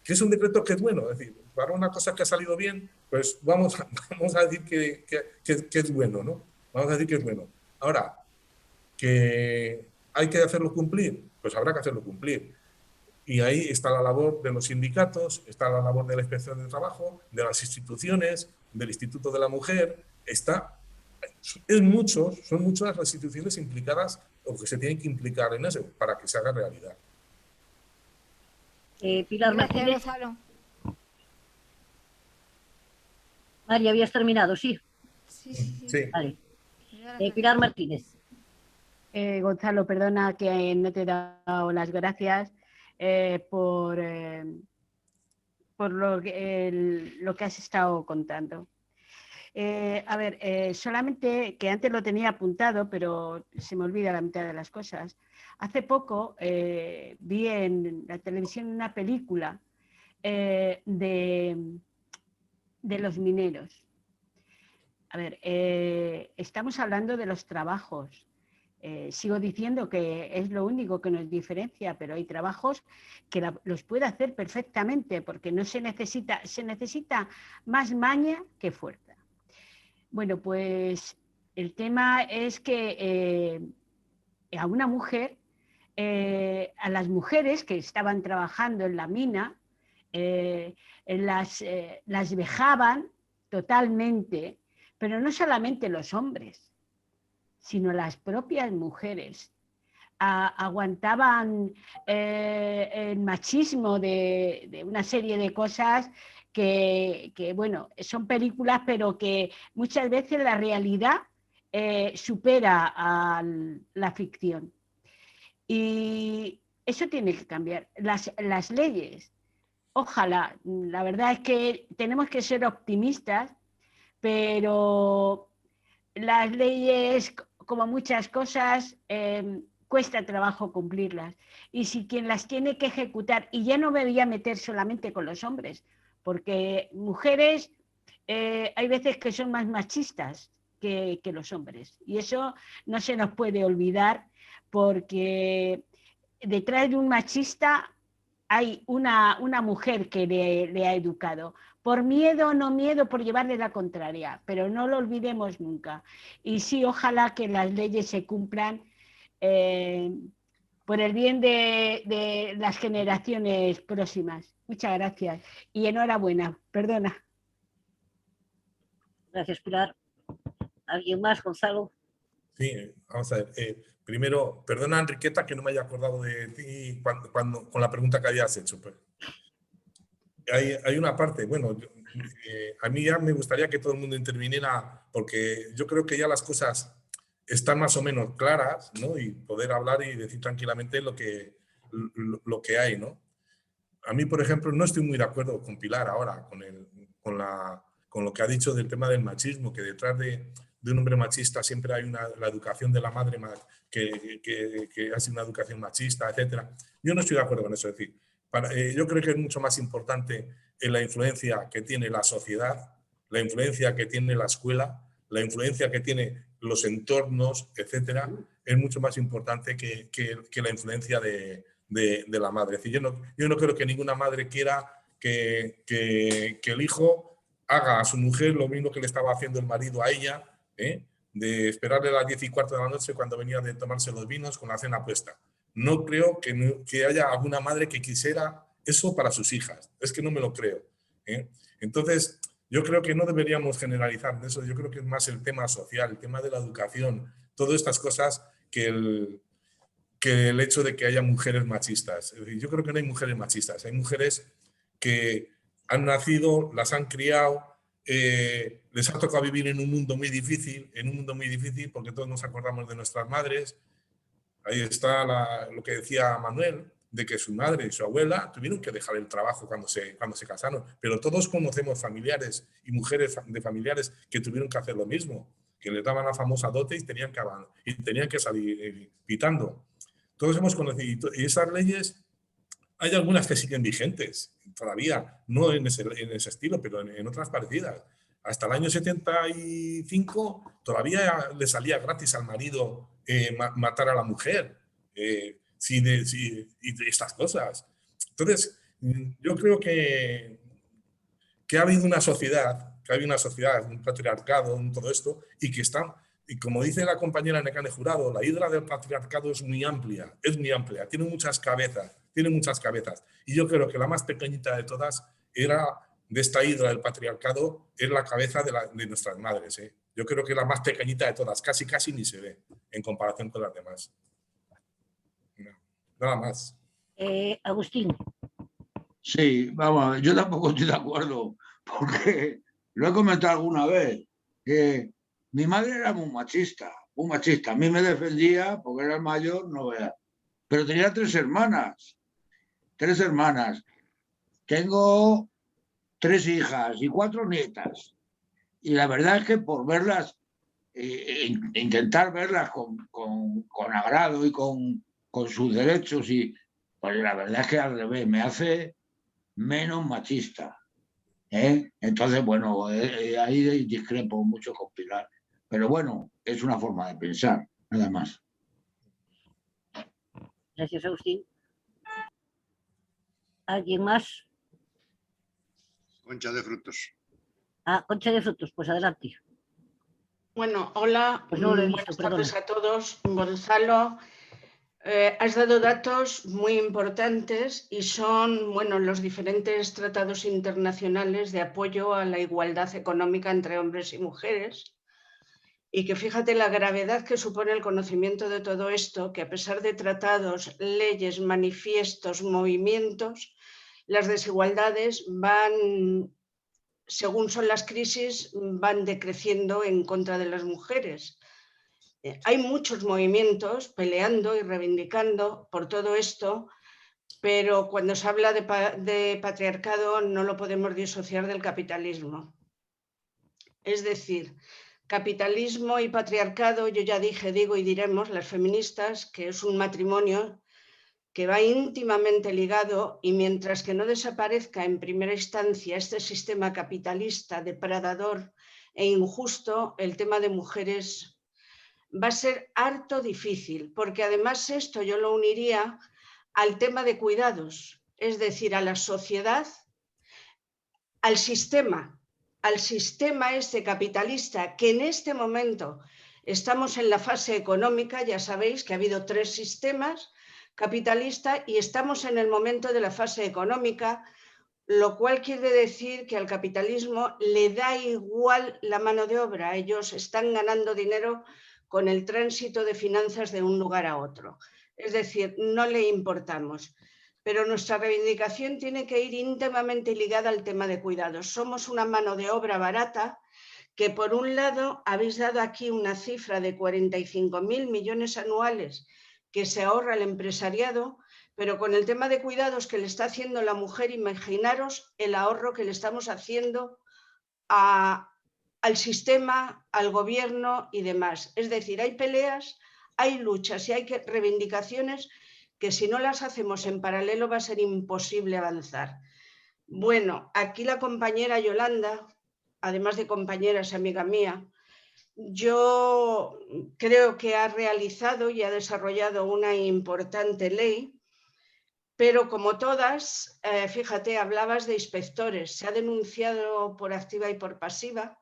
es un decreto que es bueno. Es decir, para una cosa que ha salido bien, pues vamos a decir que es bueno, ¿no? Vamos a decir que es bueno. Ahora, que hay que hacerlo cumplir, pues habrá que hacerlo cumplir. Y ahí está la labor de los sindicatos, está la labor de la Inspección de Trabajo, de las instituciones, del Instituto de la Mujer. Son muchas las instituciones implicadas o que se tienen que implicar en eso para que se haga realidad. Pilar Martínez. María, ¿habías terminado? Sí. Sí. Vale. Pilar Martínez. Gonzalo, perdona que no te he dado las gracias por lo que has estado contando. A ver, solamente que antes lo tenía apuntado, pero se me olvida la mitad de las cosas. Hace poco vi en la televisión una película de los mineros. A ver, estamos hablando de los trabajos. Sigo diciendo que es lo único que nos diferencia, pero hay trabajos que los puede hacer perfectamente porque no se necesita más maña que fuerza. Bueno, pues el tema es que a una mujer, a las mujeres que estaban trabajando en la mina, las vejaban totalmente, pero no solamente los hombres, sino las propias mujeres. Aguantaban el machismo de una serie de cosas que, bueno, son películas, pero que muchas veces la realidad supera a la ficción. Y eso tiene que cambiar. Las leyes, ojalá, la verdad es que tenemos que ser optimistas, pero las leyes, como muchas cosas, cuesta trabajo cumplirlas. Y si quien las tiene que ejecutar, y ya no me voy a meter solamente con los hombres, porque mujeres hay veces que son más machistas que los hombres. Y eso no se nos puede olvidar, porque detrás de un machista hay una mujer que le ha educado. Por miedo o no miedo, por llevarle la contraria, pero no lo olvidemos nunca. Y sí, ojalá que las leyes se cumplan por el bien de las generaciones próximas. Muchas gracias y enhorabuena. Perdona. Gracias, Pilar. ¿Alguien más, Gonzalo? Sí, vamos a ver. Primero, perdona, Enriqueta, que no me haya acordado de ti con la pregunta que habías hecho. Pues. Hay una parte, bueno, a mí ya me gustaría que todo el mundo interviniera, porque yo creo que ya las cosas están más o menos claras, ¿no? Y poder hablar y decir tranquilamente lo que hay, ¿no? A mí, por ejemplo, no estoy muy de acuerdo con Pilar ahora, con lo que ha dicho del tema del machismo, que detrás de un hombre machista siempre hay la educación de la madre que hace una educación machista, etc. Yo no estoy de acuerdo con eso. Es decir, yo creo que es mucho más importante la influencia que tiene la sociedad, la influencia que tiene la escuela, la influencia que tiene los entornos, etc. Es mucho más importante que la influencia de la madre. Es decir, yo no creo que ninguna madre quiera que el hijo haga a su mujer lo mismo que le estaba haciendo el marido a ella, de esperarle a las 10:15 de la noche cuando venía de tomarse los vinos con la cena puesta. No creo que haya alguna madre que quisiera eso para sus hijas. Es que no me lo creo. Entonces, yo creo que no deberíamos generalizar de eso. Yo creo que es más el tema social, el tema de la educación, todas estas cosas que que el hecho de que haya mujeres machistas. Es decir, yo creo que no hay mujeres machistas, hay mujeres que han nacido, las han criado, les ha tocado vivir en un mundo muy difícil, porque todos nos acordamos de nuestras madres. Ahí está lo que decía Manuel, de que su madre y su abuela tuvieron que dejar el trabajo cuando se casaron, pero todos conocemos familiares y mujeres de familiares que tuvieron que hacer lo mismo, que les daban la famosa dote y tenían que salir pitando. Todos hemos conocido, y esas leyes, hay algunas que siguen vigentes todavía, no en ese estilo, pero en otras parecidas. Hasta el año 75 todavía le salía gratis al marido matar a la mujer, y estas cosas. Entonces, yo creo que ha habido una sociedad, un patriarcado, todo esto, y que está, y como dice la compañera Necane Jurado, la hidra del patriarcado es muy amplia, tiene muchas cabezas, y yo creo que la más pequeñita de todas de esta hidra del patriarcado es la cabeza de nuestras madres. Yo creo que es la más pequeñita de todas, casi ni se ve en comparación con las demás. No, nada más. Agustín. Sí, vamos, yo tampoco estoy de acuerdo, porque lo he comentado alguna vez, que mi madre era muy machista. A mí me defendía porque era el mayor, no veas. Pero tenía 3 hermanas. Tengo 3 hijas y 4 nietas. Y la verdad es que por verlas, intentar verlas con agrado y con sus derechos, pues la verdad es que al revés, me hace menos machista. Entonces, bueno, ahí discrepo mucho con Pilar. Pero bueno, es una forma de pensar, nada más. Gracias, Agustín. ¿Alguien más? Concha de Frutos. Concha de Frutos, pues adelante. Bueno, hola, pues no lo he visto, buenas tardes a todos. Gonzalo, has dado datos muy importantes y son, bueno, los diferentes tratados internacionales de apoyo a la igualdad económica entre hombres y mujeres. Y que fíjate la gravedad que supone el conocimiento de todo esto, que a pesar de tratados, leyes, manifiestos, movimientos, las desigualdades van, según son las crisis, van decreciendo en contra de las mujeres. Hay muchos movimientos peleando y reivindicando por todo esto, pero cuando se habla de patriarcado no lo podemos disociar del capitalismo. Es decir, capitalismo y patriarcado, yo ya dije, digo y diremos, las feministas, que es un matrimonio que va íntimamente ligado y mientras que no desaparezca en primera instancia este sistema capitalista, depredador e injusto, el tema de mujeres va a ser harto difícil, porque además esto yo lo uniría al tema de cuidados, es decir, a la sociedad, al sistema este capitalista, que en este momento estamos en la fase económica, ya sabéis que ha habido 3 sistemas capitalistas y estamos en el momento de la fase económica, lo cual quiere decir que al capitalismo le da igual la mano de obra, ellos están ganando dinero con el tránsito de finanzas de un lugar a otro, es decir, no le importamos. Pero nuestra reivindicación tiene que ir íntimamente ligada al tema de cuidados. Somos una mano de obra barata que, por un lado, habéis dado aquí una cifra de 45.000 millones anuales que se ahorra el empresariado, pero con el tema de cuidados que le está haciendo la mujer, imaginaros el ahorro que le estamos haciendo al sistema, al gobierno y demás. Es decir, hay peleas, hay luchas y hay reivindicaciones que si no las hacemos en paralelo va a ser imposible avanzar. Bueno, aquí la compañera Yolanda, además de compañera, es amiga mía, yo creo que ha realizado y ha desarrollado una importante ley, pero como todas, fíjate, hablabas de inspectores, se ha denunciado por activa y por pasiva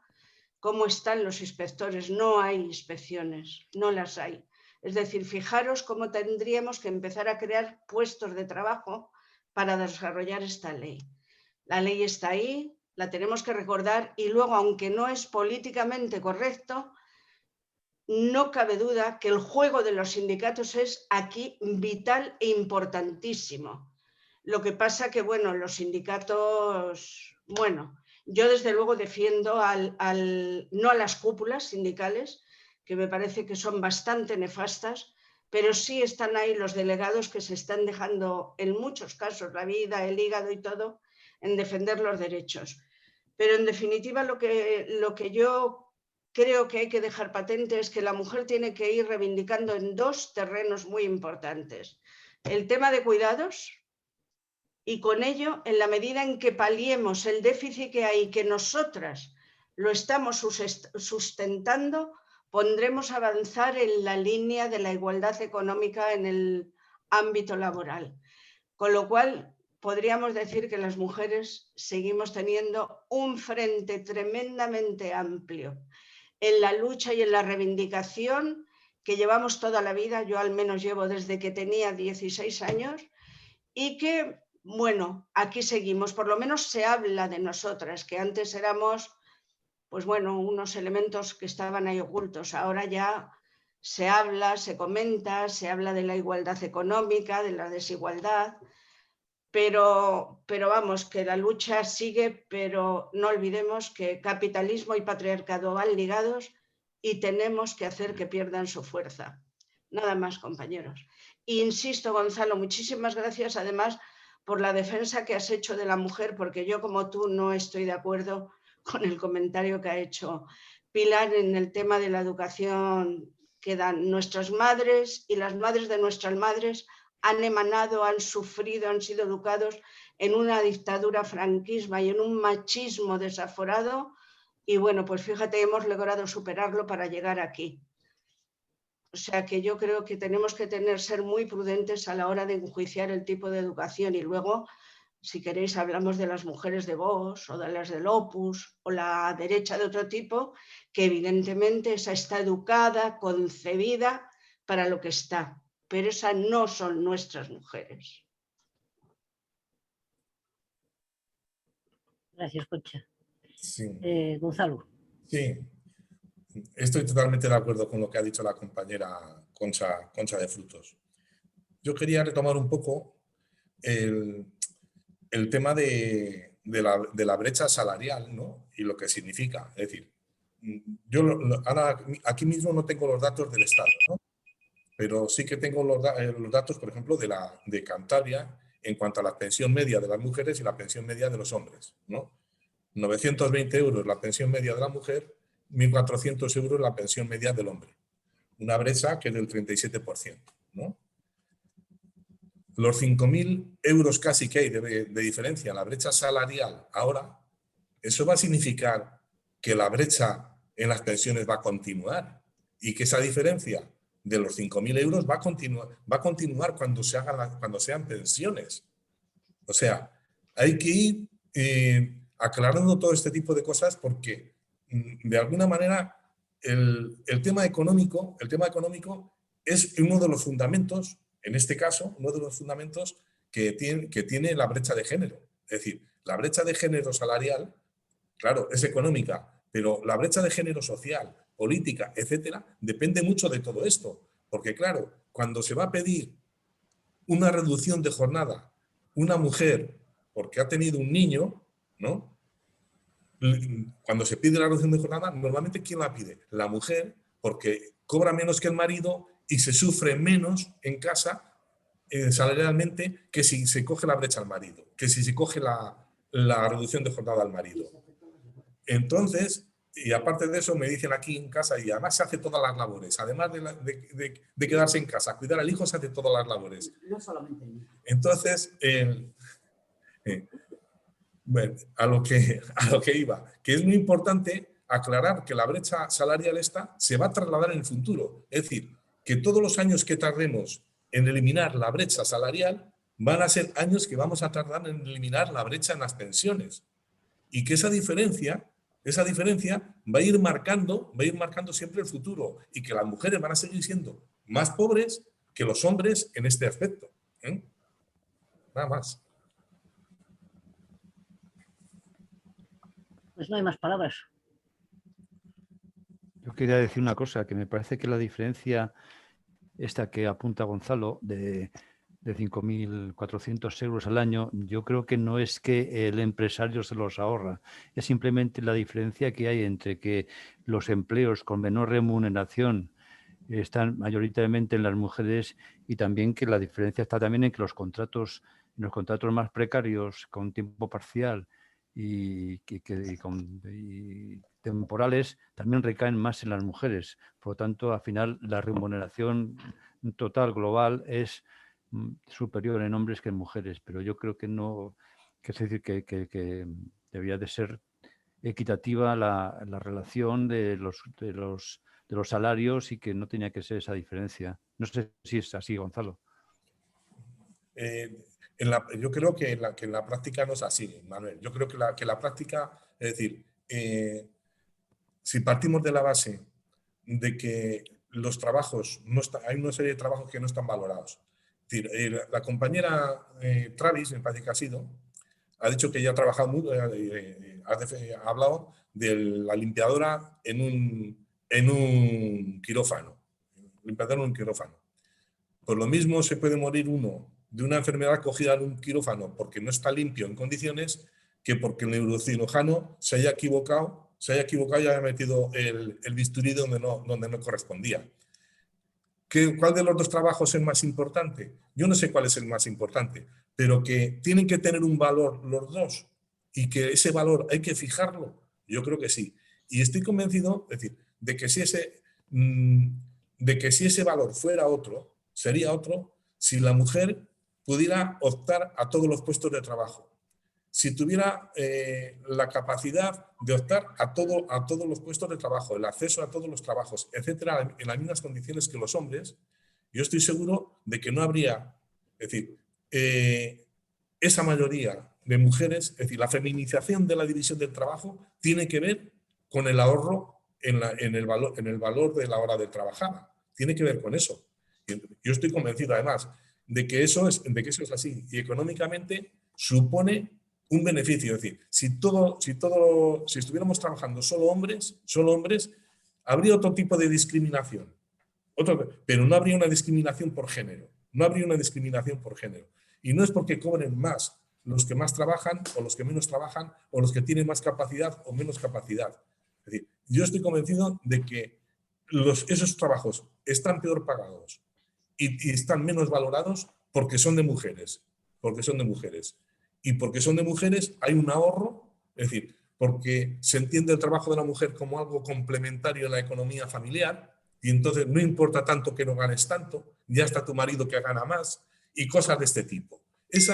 cómo están los inspectores, no hay inspecciones, no las hay. Es decir, fijaros cómo tendríamos que empezar a crear puestos de trabajo para desarrollar esta ley. La ley está ahí, la tenemos que recordar y luego, aunque no es políticamente correcto, no cabe duda que el juego de los sindicatos es aquí vital e importantísimo. Lo que pasa que, bueno, los sindicatos, bueno, yo desde luego defiendo no a las cúpulas sindicales, que me parece que son bastante nefastas, pero sí están ahí los delegados que se están dejando en muchos casos la vida, el hígado y todo en defender los derechos. Pero en definitiva lo que yo creo que hay que dejar patente es que la mujer tiene que ir reivindicando en dos terrenos muy importantes. El tema de cuidados, y con ello, en la medida en que paliemos el déficit que hay, que nosotras lo estamos sustentando, pondremos a avanzar en la línea de la igualdad económica en el ámbito laboral. Con lo cual, podríamos decir que las mujeres seguimos teniendo un frente tremendamente amplio en la lucha y en la reivindicación que llevamos toda la vida, yo al menos llevo desde que tenía 16 años, y que, bueno, aquí seguimos, por lo menos se habla de nosotras, que antes éramos, pues bueno, unos elementos que estaban ahí ocultos, ahora ya se habla, se comenta, se habla de la igualdad económica, de la desigualdad, pero vamos, que la lucha sigue, pero no olvidemos que capitalismo y patriarcado van ligados y tenemos que hacer que pierdan su fuerza. Nada más, compañeros. Insisto, Gonzalo, muchísimas gracias además por la defensa que has hecho de la mujer, porque yo como tú no estoy de acuerdo con el comentario que ha hecho Pilar en el tema de la educación que dan nuestras madres y las madres de nuestras madres. Han emanado, han sufrido, han sido educados en una dictadura franquismo y en un machismo desaforado. Y bueno, pues fíjate, hemos logrado superarlo para llegar aquí. O sea que yo creo que tenemos que ser muy prudentes a la hora de enjuiciar el tipo de educación. Y luego, si queréis, hablamos de las mujeres de Vox o de las del Opus o la derecha de otro tipo, que evidentemente esa está educada, concebida para lo que está. Pero esas no son nuestras mujeres. Gracias, Concha. Sí. Gonzalo. Sí, estoy totalmente de acuerdo con lo que ha dicho la compañera Concha de Frutos. Yo quería retomar un poco el tema de la brecha salarial, ¿no? Y lo que significa. Es decir, yo ahora aquí mismo no tengo los datos del Estado, ¿no? Pero sí que tengo los datos, por ejemplo, de Cantabria en cuanto a la pensión media de las mujeres y la pensión media de los hombres, ¿no? 920 euros la pensión media de la mujer, 1.400 euros la pensión media del hombre. Una brecha que es del 37%, ¿no? Los 5.000 euros casi que hay de diferencia en la brecha salarial ahora, eso va a significar que la brecha en las pensiones va a continuar y que esa diferencia de los 5.000 euros va a continuar cuando sean pensiones. O sea, hay que ir aclarando todo este tipo de cosas porque, de alguna manera, el tema económico es uno de los fundamentos, en este caso, uno de los fundamentos que tiene la brecha de género. Es decir, la brecha de género salarial, claro, es económica, pero la brecha de género social, política, etcétera, depende mucho de todo esto. Porque, claro, cuando se va a pedir una reducción de jornada, una mujer, porque ha tenido un niño, ¿no? Cuando se pide la reducción de jornada, normalmente ¿quién la pide? La mujer, porque cobra menos que el marido y se sufre menos en casa salarialmente que si se coge la brecha al marido, que si se coge la reducción de jornada al marido. Entonces, y aparte de eso, me dicen aquí en casa, y además se hace todas las labores, además de quedarse en casa, cuidar al hijo, se hace todas las labores. No solamente el hijo. Entonces, bueno, a lo que iba, que es muy importante aclarar que la brecha salarial esta se va a trasladar en el futuro. Es decir, que todos los años que tardemos en eliminar la brecha salarial van a ser años que vamos a tardar en eliminar la brecha en las pensiones. Y que esa diferencia va a ir marcando siempre el futuro y que las mujeres van a seguir siendo más pobres que los hombres en este aspecto. Nada más. Pues no hay más palabras. Yo quería decir una cosa, que me parece que la diferencia esta que apunta Gonzalo de 5.400 euros al año, yo creo que no es que el empresario se los ahorra, es simplemente la diferencia que hay entre que los empleos con menor remuneración están mayoritariamente en las mujeres y también que la diferencia está también en que los contratos más precarios con tiempo parcial y temporales también recaen más en las mujeres. Por lo tanto, al final la remuneración total global es superior en hombres que en mujeres, pero yo creo que no, que es decir, que debía de ser equitativa la relación de los salarios y que no tenía que ser esa diferencia. No sé si es así, Gonzalo. Yo creo que en la práctica no es así, Manuel. Yo creo que la práctica, es decir, si partimos de la base de que los trabajos, hay una serie de trabajos que no están valorados. Es decir, la compañera Travis, me parece que ha sido, ha dicho que ella ha trabajado ha hablado de la limpiadora en un quirófano. Limpiadora en un quirófano. Por lo mismo se puede morir uno de una enfermedad cogida en un quirófano porque no está limpio en condiciones, que porque el neurocirujano se haya equivocado y haya metido el bisturí donde no correspondía. ¿Cuál de los dos trabajos es el más importante? Yo no sé cuál es el más importante, pero que tienen que tener un valor los dos y que ese valor hay que fijarlo. Yo creo que sí. Y estoy convencido, es decir, de que si ese valor fuera otro, sería otro, si la mujer pudiera optar a todos los puestos de trabajo. Si tuviera la capacidad de optar a todos los puestos de trabajo, el acceso a todos los trabajos, etcétera, en las mismas condiciones que los hombres, yo estoy seguro de que no habría, es decir, esa mayoría de mujeres, es decir, la feminización de la división del trabajo tiene que ver con el ahorro en el valor de la hora de trabajar. Tiene que ver con eso. Yo estoy convencido, además, de que eso es así. Y económicamente supone un beneficio. Es decir, si estuviéramos trabajando solo hombres, habría otro tipo de discriminación. Pero no habría una discriminación por género. No habría una discriminación por género. Y no es porque cobren más los que más trabajan o los que menos trabajan o los que tienen más capacidad o menos capacidad. Es decir, yo estoy convencido de que esos trabajos están peor pagados y están menos valorados porque son de mujeres. Y porque son de mujeres hay un ahorro, es decir, porque se entiende el trabajo de la mujer como algo complementario en la economía familiar y entonces no importa tanto que no ganes tanto, ya está tu marido que gana más y cosas de este tipo. Ese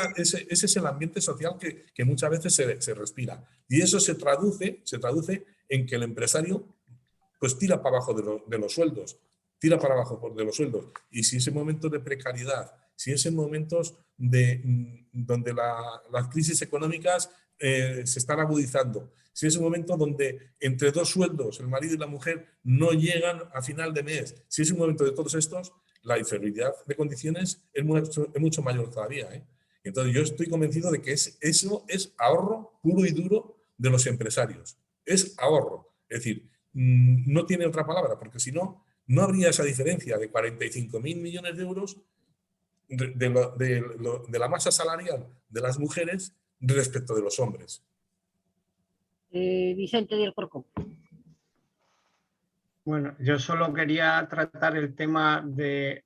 es el ambiente social que muchas veces se respira. Y eso se traduce en que el empresario pues tira para abajo de los sueldos. Y si ese momento de precariedad, si ese momentos donde las crisis económicas se están agudizando, si es un momento donde entre dos sueldos, el marido y la mujer, no llegan a final de mes, si es un momento de todos estos, la inferioridad de condiciones es mucho mayor todavía. Entonces yo estoy convencido de que eso es ahorro puro y duro de los empresarios. Es ahorro. Es decir, no tiene otra palabra, porque si no, no habría esa diferencia de 45.000 millones de euros de la masa salarial de las mujeres respecto de los hombres. Vicente del Corcón. Bueno, yo solo quería tratar el tema del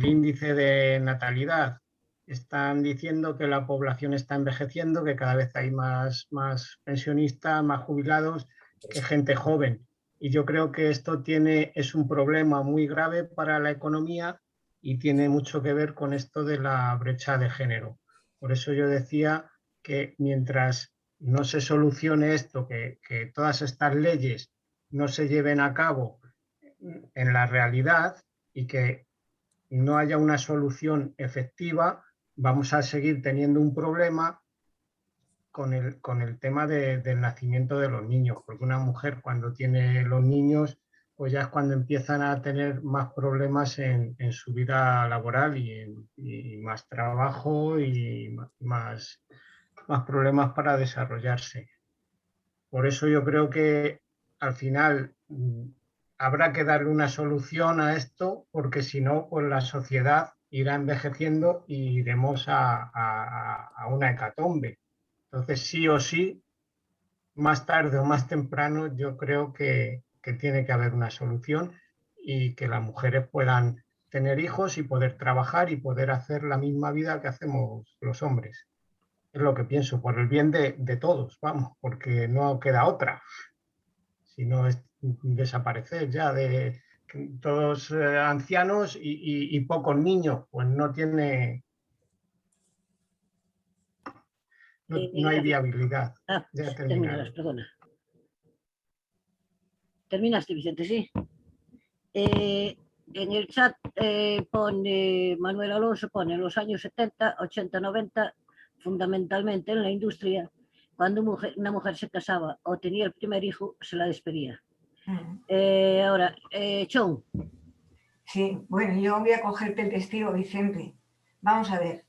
índice de natalidad. Están diciendo que la población está envejeciendo, que cada vez hay más pensionistas, más jubilados, que gente joven. Y yo creo que esto es un problema muy grave para la economía y tiene mucho que ver con esto de la brecha de género. Por eso yo decía que mientras no se solucione esto, que todas estas leyes no se lleven a cabo en la realidad y que no haya una solución efectiva, vamos a seguir teniendo un problema con el tema del nacimiento de los niños, porque una mujer cuando tiene los niños, pues ya es cuando empiezan a tener más problemas en su vida laboral y más trabajo y más problemas para desarrollarse. Por eso yo creo que al final habrá que darle una solución a esto, porque si no, pues la sociedad irá envejeciendo y iremos a una hecatombe. Entonces, sí o sí, más tarde o más temprano, yo creo que tiene que haber una solución y que las mujeres puedan tener hijos y poder trabajar y poder hacer la misma vida que hacemos los hombres. Es lo que pienso, por el bien de todos, vamos, porque no queda otra. Si no es desaparecer ya de todos ancianos y pocos niños, pues no tiene... No hay viabilidad. Ya Terminadas, perdona. Terminaste, Vicente, sí. En el chat pone Manuel Alonso, pone en los años 70, 80, 90, fundamentalmente en la industria, cuando una mujer se casaba o tenía el primer hijo, se la despedía. Ahora, Chon. Sí, bueno, yo voy a cogerte el testigo, Vicente. Vamos a ver.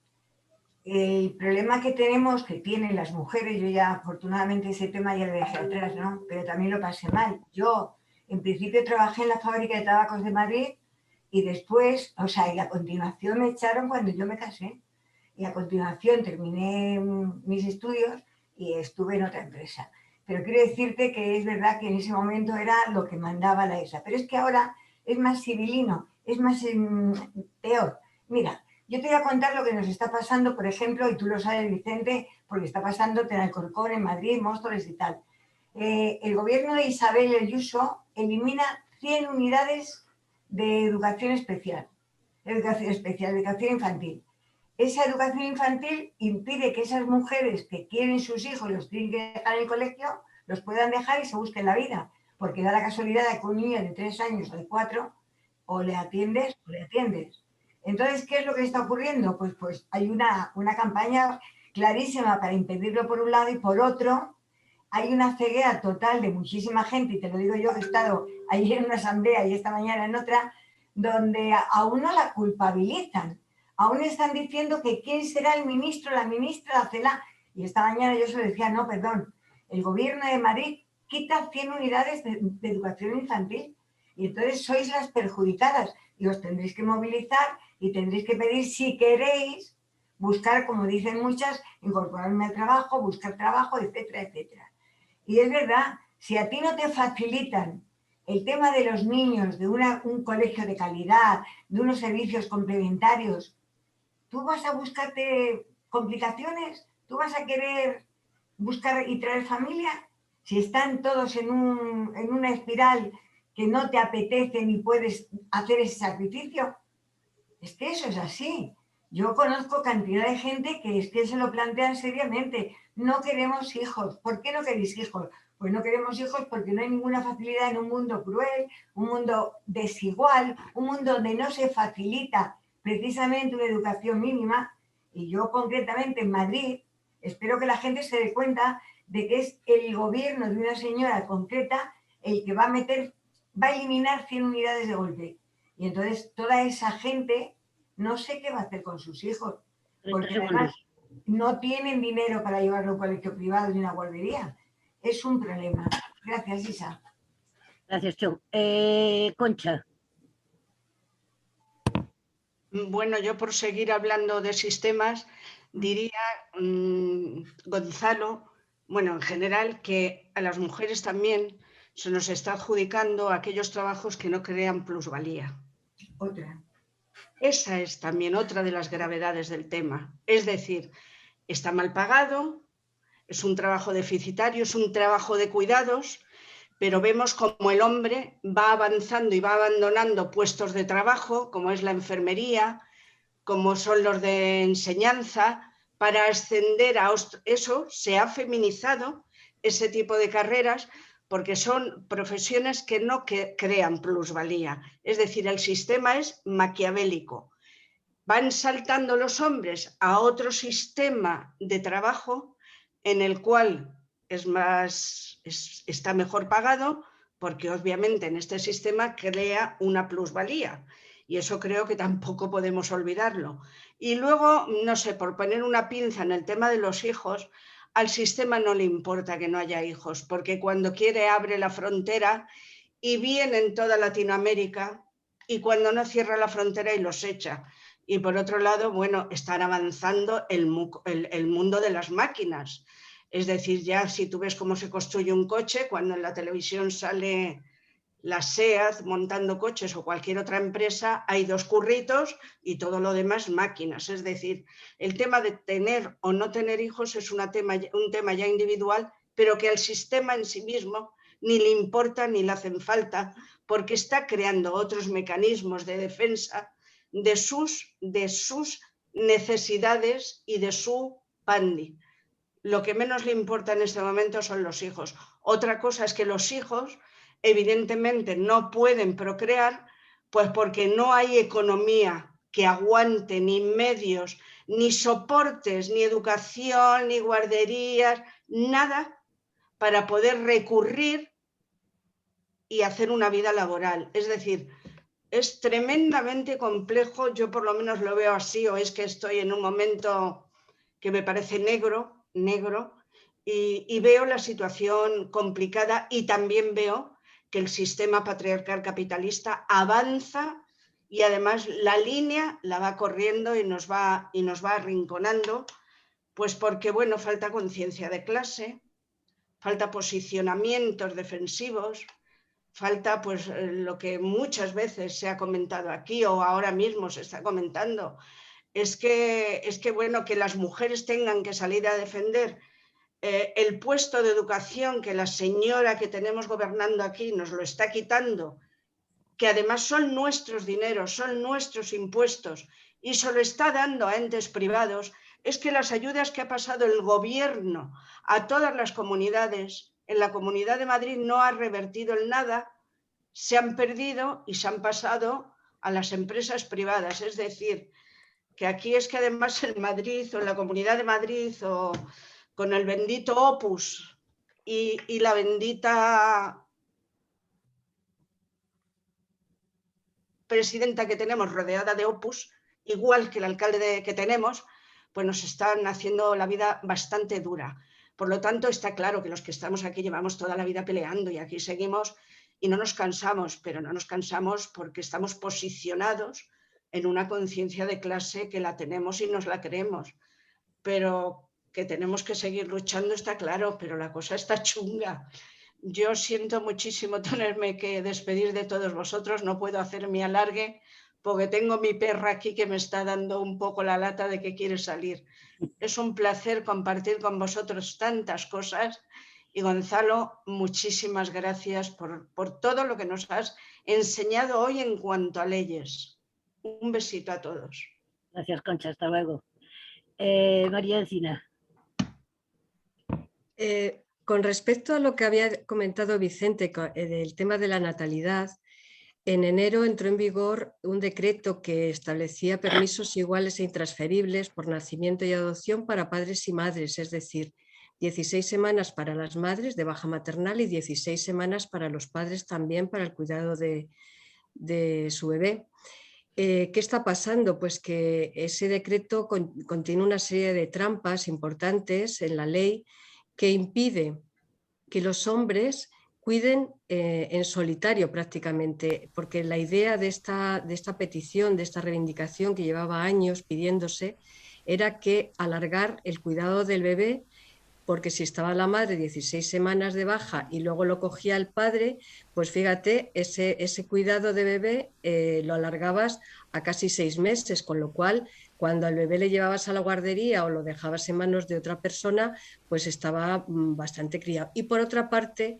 El problema que tenemos, que tienen las mujeres, yo ya afortunadamente ese tema ya lo dejé atrás, ¿no? Pero también lo pasé mal. Yo, en principio, trabajé en la fábrica de tabacos de Madrid y después, o sea, y a continuación me echaron cuando yo me casé. Y a continuación terminé mis estudios y estuve en otra empresa. Pero quiero decirte que es verdad que en ese momento era lo que mandaba la ESA. Pero es que ahora es más civilino, es más peor. Mira, yo te voy a contar lo que nos está pasando, por ejemplo, y tú lo sabes, Vicente, porque está pasando en Alcorcón, en Madrid, Móstoles y tal. El gobierno de Isabel Ayuso elimina 100 unidades de educación especial, educación infantil. Esa educación infantil impide que esas mujeres que quieren sus hijos, los tienen que dejar en el colegio, los puedan dejar y se busquen la vida. Porque da la casualidad de que un niño de 3 años o de 4, o le atiendes o le atiendes. Entonces, ¿qué es lo que está ocurriendo? Pues hay una campaña clarísima para impedirlo por un lado y por otro hay una ceguera total de muchísima gente, y te lo digo yo que he estado ayer en una asamblea y esta mañana en otra, donde a uno la culpabilizan. Aún están diciendo que quién será el ministro, la ministra, la CELA. Y esta mañana yo se lo decía, no, perdón, el gobierno de Madrid quita 100 unidades de educación infantil. Y entonces sois las perjudicadas y os tendréis que movilizar y tendréis que pedir, si queréis, buscar, como dicen muchas, incorporarme al trabajo, buscar trabajo, etcétera, etcétera. Y es verdad, si a ti no te facilitan el tema de los niños, de un colegio de calidad, de unos servicios complementarios, ¿tú vas a buscarte complicaciones? ¿Tú vas a querer buscar y traer familia? Si están todos en una espiral que no te apetece ni puedes hacer ese sacrificio. Es que eso es así. Yo conozco cantidad de gente que es que se lo plantean seriamente. No queremos hijos. ¿Por qué no queréis hijos? Pues no queremos hijos porque no hay ninguna facilidad en un mundo cruel, un mundo desigual, un mundo donde no se facilita precisamente una educación mínima. Y yo concretamente en Madrid espero que la gente se dé cuenta de que es el gobierno de una señora concreta el que va a eliminar 100 unidades de golpe. Y entonces toda esa gente no sé qué va a hacer con sus hijos, porque además no tienen dinero para llevarlo a un colegio privado ni una guardería. Es un problema. Gracias, Isa. Gracias, Chon. Concha. Bueno, yo por seguir hablando de sistemas, diría, Gonzalo, bueno, en general, que a las mujeres también se nos está adjudicando aquellos trabajos que no crean plusvalía. Otra. Esa es también otra de las gravedades del tema. Es decir, está mal pagado, es un trabajo deficitario, es un trabajo de cuidados, pero vemos como el hombre va avanzando y va abandonando puestos de trabajo, como es la enfermería, como son los de enseñanza, para ascender a eso. Se ha feminizado ese tipo de carreras porque son profesiones que no crean plusvalía. Es decir, el sistema es maquiavélico. Van saltando los hombres a otro sistema de trabajo en el cual está mejor pagado, porque obviamente en este sistema crea una plusvalía. Y eso creo que tampoco podemos olvidarlo. Y luego, no sé, por poner una pinza en el tema de los hijos, al sistema no le importa que no haya hijos, porque cuando quiere abre la frontera y vienen toda Latinoamérica, y cuando no cierra la frontera y los echa. Y por otro lado, bueno, están avanzando el mundo de las máquinas. Es decir, ya si tú ves cómo se construye un coche, cuando en la televisión sale la SEAT montando coches o cualquier otra empresa, hay 2 curritos y todo lo demás máquinas. Es decir, el tema de tener o no tener hijos es un tema ya individual, pero que al sistema en sí mismo ni le importa ni le hacen falta, porque está creando otros mecanismos de defensa de sus necesidades y de su pandi. Lo que menos le importa en este momento son los hijos. Otra cosa es que los hijos evidentemente no pueden procrear, pues porque no hay economía que aguante, ni medios, ni soportes, ni educación, ni guarderías, nada para poder recurrir y hacer una vida laboral. Es decir, es tremendamente complejo, yo por lo menos lo veo así, o es que estoy en un momento que me parece negro, y veo la situación complicada, y también veo que el sistema patriarcal capitalista avanza y además la línea la va corriendo y nos va arrinconando, pues porque, bueno, falta conciencia de clase, falta posicionamientos defensivos, falta pues lo que muchas veces se ha comentado aquí o ahora mismo se está comentando, es que bueno, que las mujeres tengan que salir a defender el puesto de educación que la señora que tenemos gobernando aquí nos lo está quitando, que además son nuestros dineros, son nuestros impuestos y se lo está dando a entes privados, es que las ayudas que ha pasado el gobierno a todas las comunidades, en la Comunidad de Madrid no ha revertido en nada, se han perdido y se han pasado a las empresas privadas. Es decir, que aquí es que además en Madrid o en la Comunidad de Madrid o con el bendito Opus y la bendita presidenta que tenemos rodeada de Opus, igual que el alcalde que tenemos, pues nos están haciendo la vida bastante dura. Por lo tanto, está claro que los que estamos aquí llevamos toda la vida peleando y aquí seguimos y no nos cansamos, pero no nos cansamos porque estamos posicionados en una conciencia de clase que la tenemos y nos la creemos. Pero que tenemos que seguir luchando está claro, pero la cosa está chunga. Yo siento muchísimo tenerme que despedir de todos vosotros, no puedo hacer mi alargue porque tengo mi perra aquí que me está dando un poco la lata de que quiere salir. Es un placer compartir con vosotros tantas cosas y Gonzalo, muchísimas gracias por todo lo que nos has enseñado hoy en cuanto a leyes. Un besito a todos. Gracias, Concha, hasta luego. María Encina. Con respecto a lo que había comentado Vicente del tema de la natalidad, en enero entró en vigor un decreto que establecía permisos iguales e intransferibles por nacimiento y adopción para padres y madres, es decir, 16 semanas para las madres de baja maternal y 16 semanas para los padres también para el cuidado de su bebé. ¿Qué está pasando? Pues que ese decreto contiene una serie de trampas importantes en la ley que impide que los hombres cuiden en solitario prácticamente, porque la idea de esta petición, de esta reivindicación que llevaba años pidiéndose, era que alargar el cuidado del bebé, porque si estaba la madre 16 semanas de baja y luego lo cogía el padre, pues fíjate, ese cuidado de bebé lo alargabas a casi 6 meses, con lo cual cuando al bebé le llevabas a la guardería o lo dejabas en manos de otra persona, pues estaba bastante criado. Y por otra parte,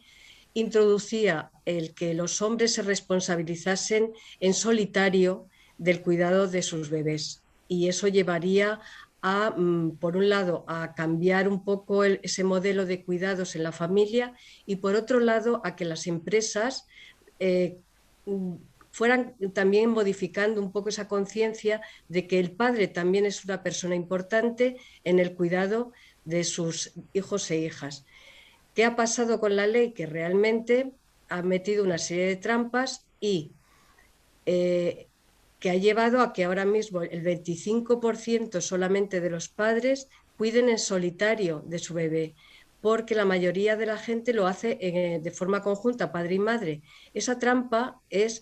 introducía el que los hombres se responsabilizasen en solitario del cuidado de sus bebés. Y eso llevaría a, por un lado, a cambiar un poco ese modelo de cuidados en la familia y por otro lado, a que las empresas fueran también modificando un poco esa conciencia de que el padre también es una persona importante en el cuidado de sus hijos e hijas. ¿Qué ha pasado con la ley? Que realmente ha metido una serie de trampas y que ha llevado a que ahora mismo el 25% solamente de los padres cuiden en solitario de su bebé, porque la mayoría de la gente lo hace de forma conjunta, padre y madre. Esa trampa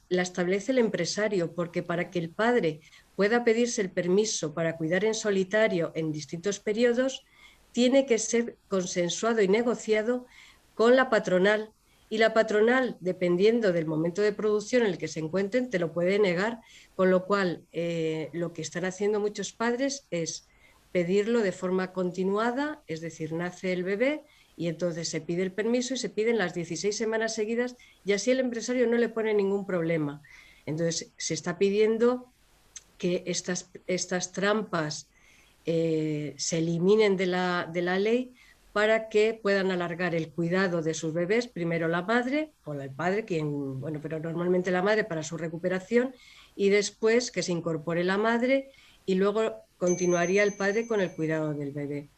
la establece el empresario, porque para que el padre pueda pedirse el permiso para cuidar en solitario en distintos periodos, tiene que ser consensuado y negociado con la patronal. Y la patronal, dependiendo del momento de producción en el que se encuentren, te lo puede negar, con lo cual lo que están haciendo muchos padres es pedirlo de forma continuada, es decir, nace el bebé y entonces se pide el permiso y se piden las 16 semanas seguidas y así el empresario no le pone ningún problema. Entonces se está pidiendo que estas trampas se eliminen de la ley para que puedan alargar el cuidado de sus bebés, primero la madre o el padre, pero normalmente la madre para su recuperación, y después que se incorpore la madre y luego continuaría el padre con el cuidado del bebé.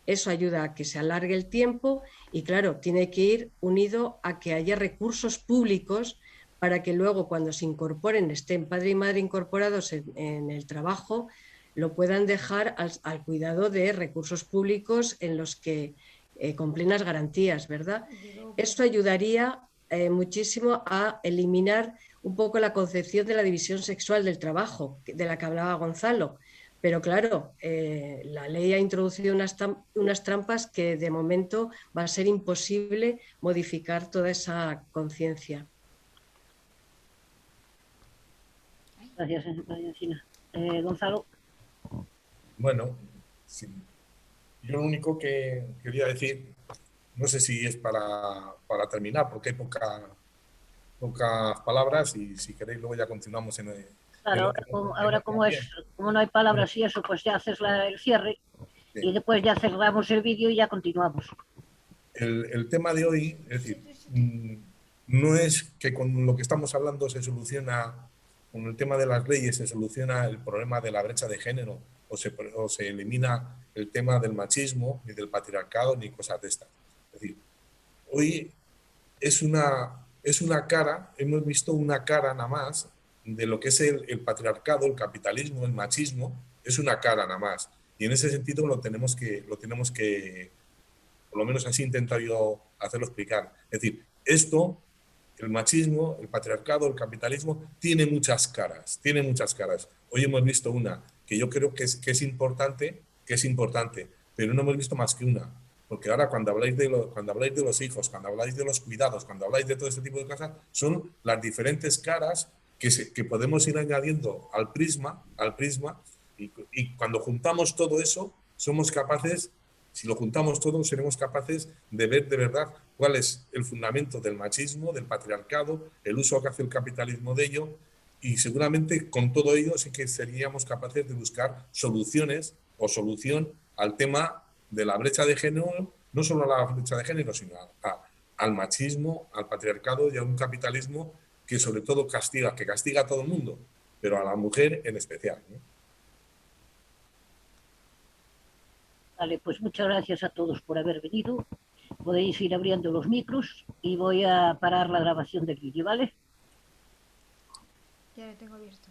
Eso ayuda a que se alargue el tiempo y claro, tiene que ir unido a que haya recursos públicos para que luego cuando se incorporen, estén padre y madre incorporados en el trabajo, lo puedan dejar al cuidado de recursos públicos en los que con plenas garantías, ¿verdad? Esto ayudaría muchísimo a eliminar un poco la concepción de la división sexual del trabajo, de la que hablaba Gonzalo. Pero claro, la ley ha introducido unas trampas que de momento va a ser imposible modificar toda esa conciencia. Gracias, Encina. Gonzalo. Bueno, sí. Yo lo único que quería decir, no sé si es para terminar, porque hay pocas palabras y si queréis luego ya continuamos en el... Claro, ahora como no hay palabras y eso, pues ya haces el cierre y después ya cerramos el vídeo y ya continuamos. El tema de hoy, es decir, no es que con lo que estamos hablando se soluciona, con el tema de las leyes se soluciona el problema de la brecha de género o se elimina el tema del machismo, ni del patriarcado, ni cosas de estas. Es decir, hoy es una cara, hemos visto una cara nada más de lo que es el patriarcado, el capitalismo, el machismo, es una cara nada más. Y en ese sentido lo tenemos que, por lo menos así he intentado yo hacerlo explicar. Es decir, esto, el machismo, el patriarcado, el capitalismo, tiene muchas caras, Hoy hemos visto una que yo creo que es importante, pero no hemos visto más que una. Porque ahora cuando habláis de los hijos, cuando habláis de los cuidados, cuando habláis de todo este tipo de cosas, son las diferentes caras que podemos ir añadiendo al prisma y cuando juntamos todo eso, somos capaces, si lo juntamos todo, seremos capaces de ver de verdad cuál es el fundamento del machismo, del patriarcado, el uso que hace el capitalismo de ello, y seguramente con todo ello sí que seríamos capaces de buscar soluciones o solución al tema de la brecha de género, no solo a la brecha de género, sino al machismo, al patriarcado y a un capitalismo que sobre todo castiga a todo el mundo, pero a la mujer en especial, ¿no? Vale, pues muchas gracias a todos por haber venido. Podéis ir abriendo los micros y voy a parar la grabación del vídeo, ¿vale? Ya lo tengo abierto.